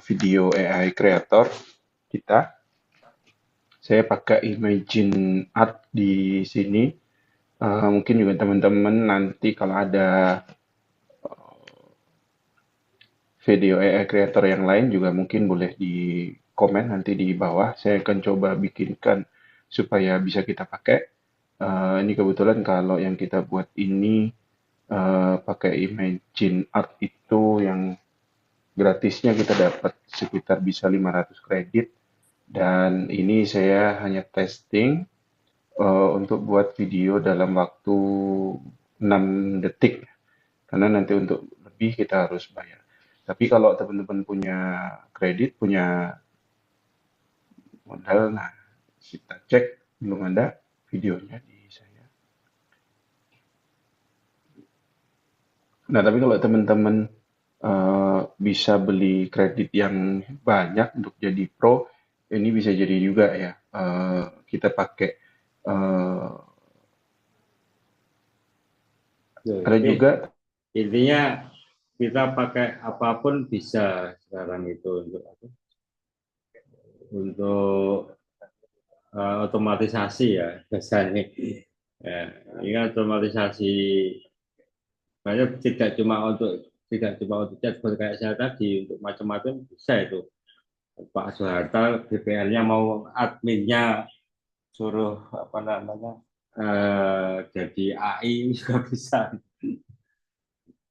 video AI creator kita. Saya pakai Imagine Art di sini. Mungkin juga teman-teman nanti kalau ada video AI creator yang lain juga mungkin boleh di komen nanti di bawah. Saya akan coba bikinkan supaya bisa kita pakai. Ini kebetulan kalau yang kita buat ini pakai Imagine Art itu yang gratisnya kita dapat sekitar bisa 500 kredit. Dan ini saya hanya testing untuk buat video dalam waktu 6 detik. Karena nanti untuk lebih kita harus bayar. Tapi kalau teman-teman punya kredit, punya modal, nah kita cek belum ada videonya di saya. Nah, tapi kalau teman-teman bisa beli kredit yang banyak untuk jadi pro, ini bisa jadi juga ya. Kita pakai ada juga. Intinya kita pakai apapun bisa sekarang itu untuk otomatisasi ya biasanya. Ya, ini otomatisasi banyak tidak cuma untuk chatbot kayak saya tadi, untuk macam-macam bisa itu. Pak Soeharto DPR-nya mau adminnya suruh apa namanya jadi AI juga bisa.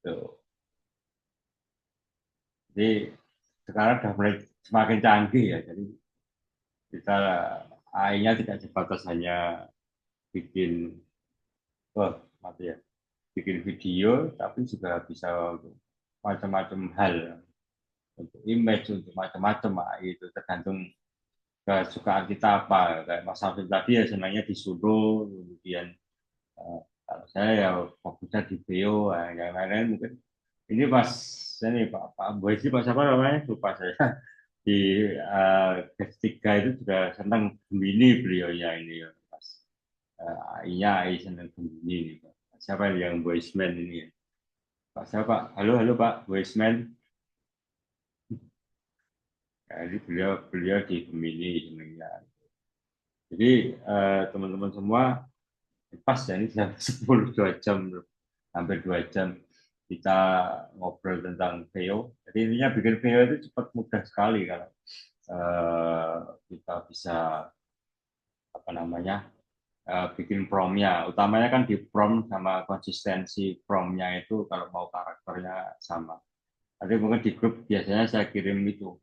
Tuh. Jadi sekarang sudah mulai semakin canggih ya. Jadi kita AI-nya tidak sebatas hanya bikin mati ya, bikin video, tapi juga bisa untuk macam-macam hal, untuk image, untuk macam-macam AI itu tergantung kesukaan kita apa. Kayak Mas Alvin tadi ya senangnya disuruh, kemudian kalau saya ya fokusnya di video, yang lain-lain mungkin ini pas ini Pak Boy sih, Pak siapa namanya lupa saya, di ketiga itu juga senang Gemini beliaunya ini ya Mas, AI-nya AI senang Gemini nih. Siapa yang voiceman ini ya? Pak siapa? Halo Pak voiceman. Jadi beliau di Gemini senangnya. Jadi teman-teman semua pas ya, ini sudah 2 jam, hampir 2 jam kita ngobrol tentang VO. Jadi intinya bikin VO itu cepat, mudah sekali kalau kita bisa apa namanya bikin promnya. Utamanya kan di prom sama konsistensi promnya itu kalau mau karakternya sama. Nanti mungkin di grup biasanya saya kirim itu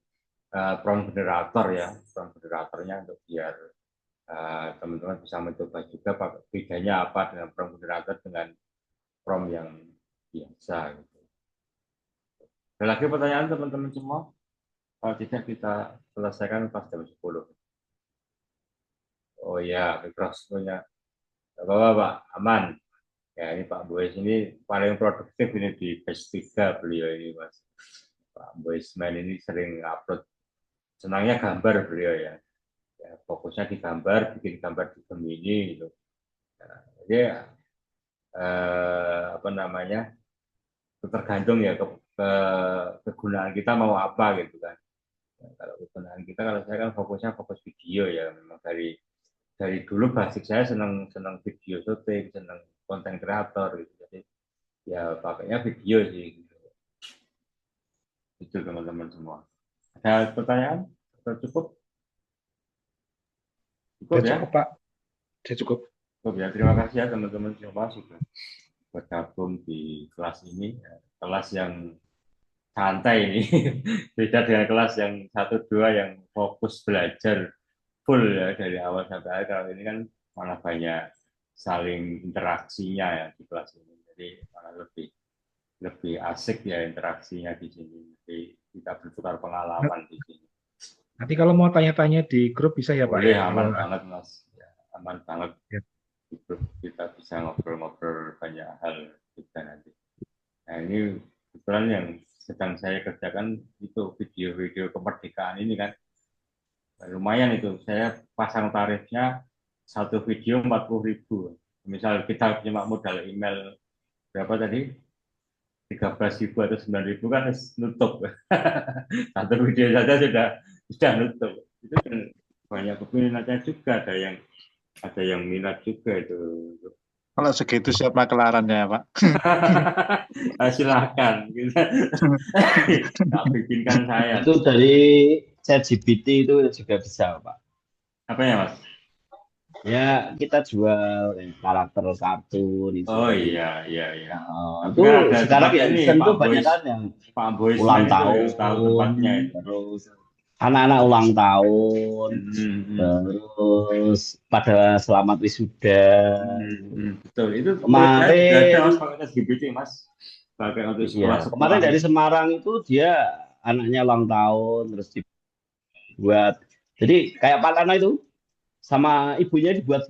prompt generator ya, prompt generatornya untuk biar teman-teman bisa mencoba juga bedanya apa dengan prompt generator dengan prompt yang biasa gitu. Ada lagi pertanyaan teman-teman semua? Kalau tidak kita selesaikan pas jam 10. Oh ya, mikrofonnya apa Pak? Aman. Ya ini Pak Boys ini paling produktif ini di batch 3 beliau ini Mas. Pak Boysman ini sering upload, senangnya gambar beliau ya. Fokusnya di gambar, bikin gambar di Gemini gitu. Nah, jadi apa namanya, tergantung ya kegunaan kita mau apa gitu kan. Nah, kalau kegunaan kita, kalau saya kan fokusnya fokus video ya, memang dari dulu basic saya senang video syuting, senang konten kreator gitu. Jadi ya pakainya video sih. Gitu. Itu teman-teman semua. Ada pertanyaan? Atau cukup? Cukup ya? Cukup Pak. Saya cukup. Cukup ya. Terima kasih ya teman-teman semua sudah bergabung di kelas ini. Kelas yang santai ini. Beda dengan kelas yang 1-2 yang fokus belajar full ya dari awal sampai akhir. Kalau ini kan malah banyak saling interaksinya ya di kelas ini. Jadi malah lebih asik ya interaksinya di sini. Jadi kita bertukar pengalaman di sini. Nanti kalau mau tanya-tanya di grup bisa ya Pak? Boleh, aman banget Mas. Ya, aman banget. Ya. Di grup kita bisa ngobrol-ngobrol banyak hal juga nanti. Nah ini kebetulan yang sedang saya kerjakan itu video-video kemerdekaan ini kan. Lumayan itu, saya pasang tarifnya satu video 40.000. Misal kita cuma modal email berapa tadi? 13.000 atau 9.000 kan nutup. Satu video saja sudah nutup. Itu kan banyak peminatnya juga, ada yang minat juga itu. Kalau segitu siap makelarannya Pak? Silakan. Tak bikinkan saya. Itu dari ChatGPT itu juga bisa Pak. Apa ya Mas? Ya kita jual karakter kartun itu. Oh iya. Itu sekarang ya itu banyak kan yang ulang tahun, terus anak-anak ulang tahun, terus pada selamat wisuda. Betul, itu kemarin pakai ChatGPT Mas, pakai untuk sekolah. Kemarin dari Semarang itu dia anaknya ulang tahun, terus dibuat. Jadi kayak Pak Lana itu sama ibunya dibuat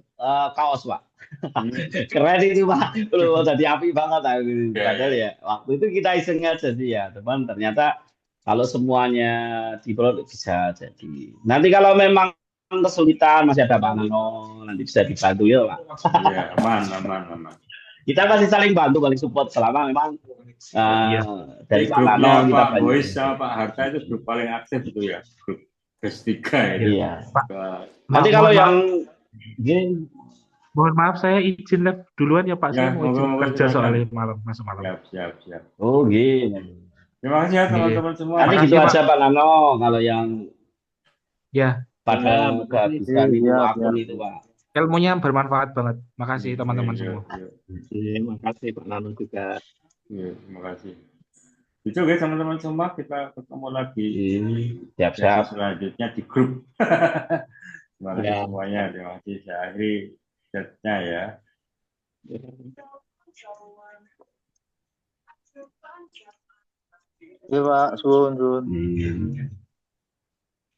kaos Pak. Keren itu Pak. Jadi api banget. Padahal ya waktu itu kita iseng aja sih ya teman. Ternyata kalau semuanya diproduksi bisa jadi. Nanti kalau memang kesulitan masih ada Pak Nano, nanti bisa dibantu ya Pak. Iya, aman. Kita masih saling bantu, paling support selama memang dari Pak Nano kita Pak Boys sama Pak Harta itu grup paling aktif itu ya. Grup Best 3 itu. Iya. Nanti kalau yang gini, Mohon maaf saya izin live duluan ya Pak. Ya, Saya mau izin monggo-monggo kerja silakan. soalnya masuk malam. Siap. Oh, gitu. Terima kasih ya Iya. teman-teman semua. Nanti Makasih, gitu Pak. aja Pak Nano kalau yang Ya, pada makasih. kehabisan itu Siap, akun siap. itu Pak. ilmunya bermanfaat banget. Makasih teman-teman semua. Terima kasih Pak Nano juga. Terima kasih. Itu guys teman-teman semua, kita ketemu lagi Siap-siap. sesi selanjutnya di grup. Terima kasih Ya. semuanya. Terima kasih. Saya akhiri chatnya ya. Iya Pak, sun.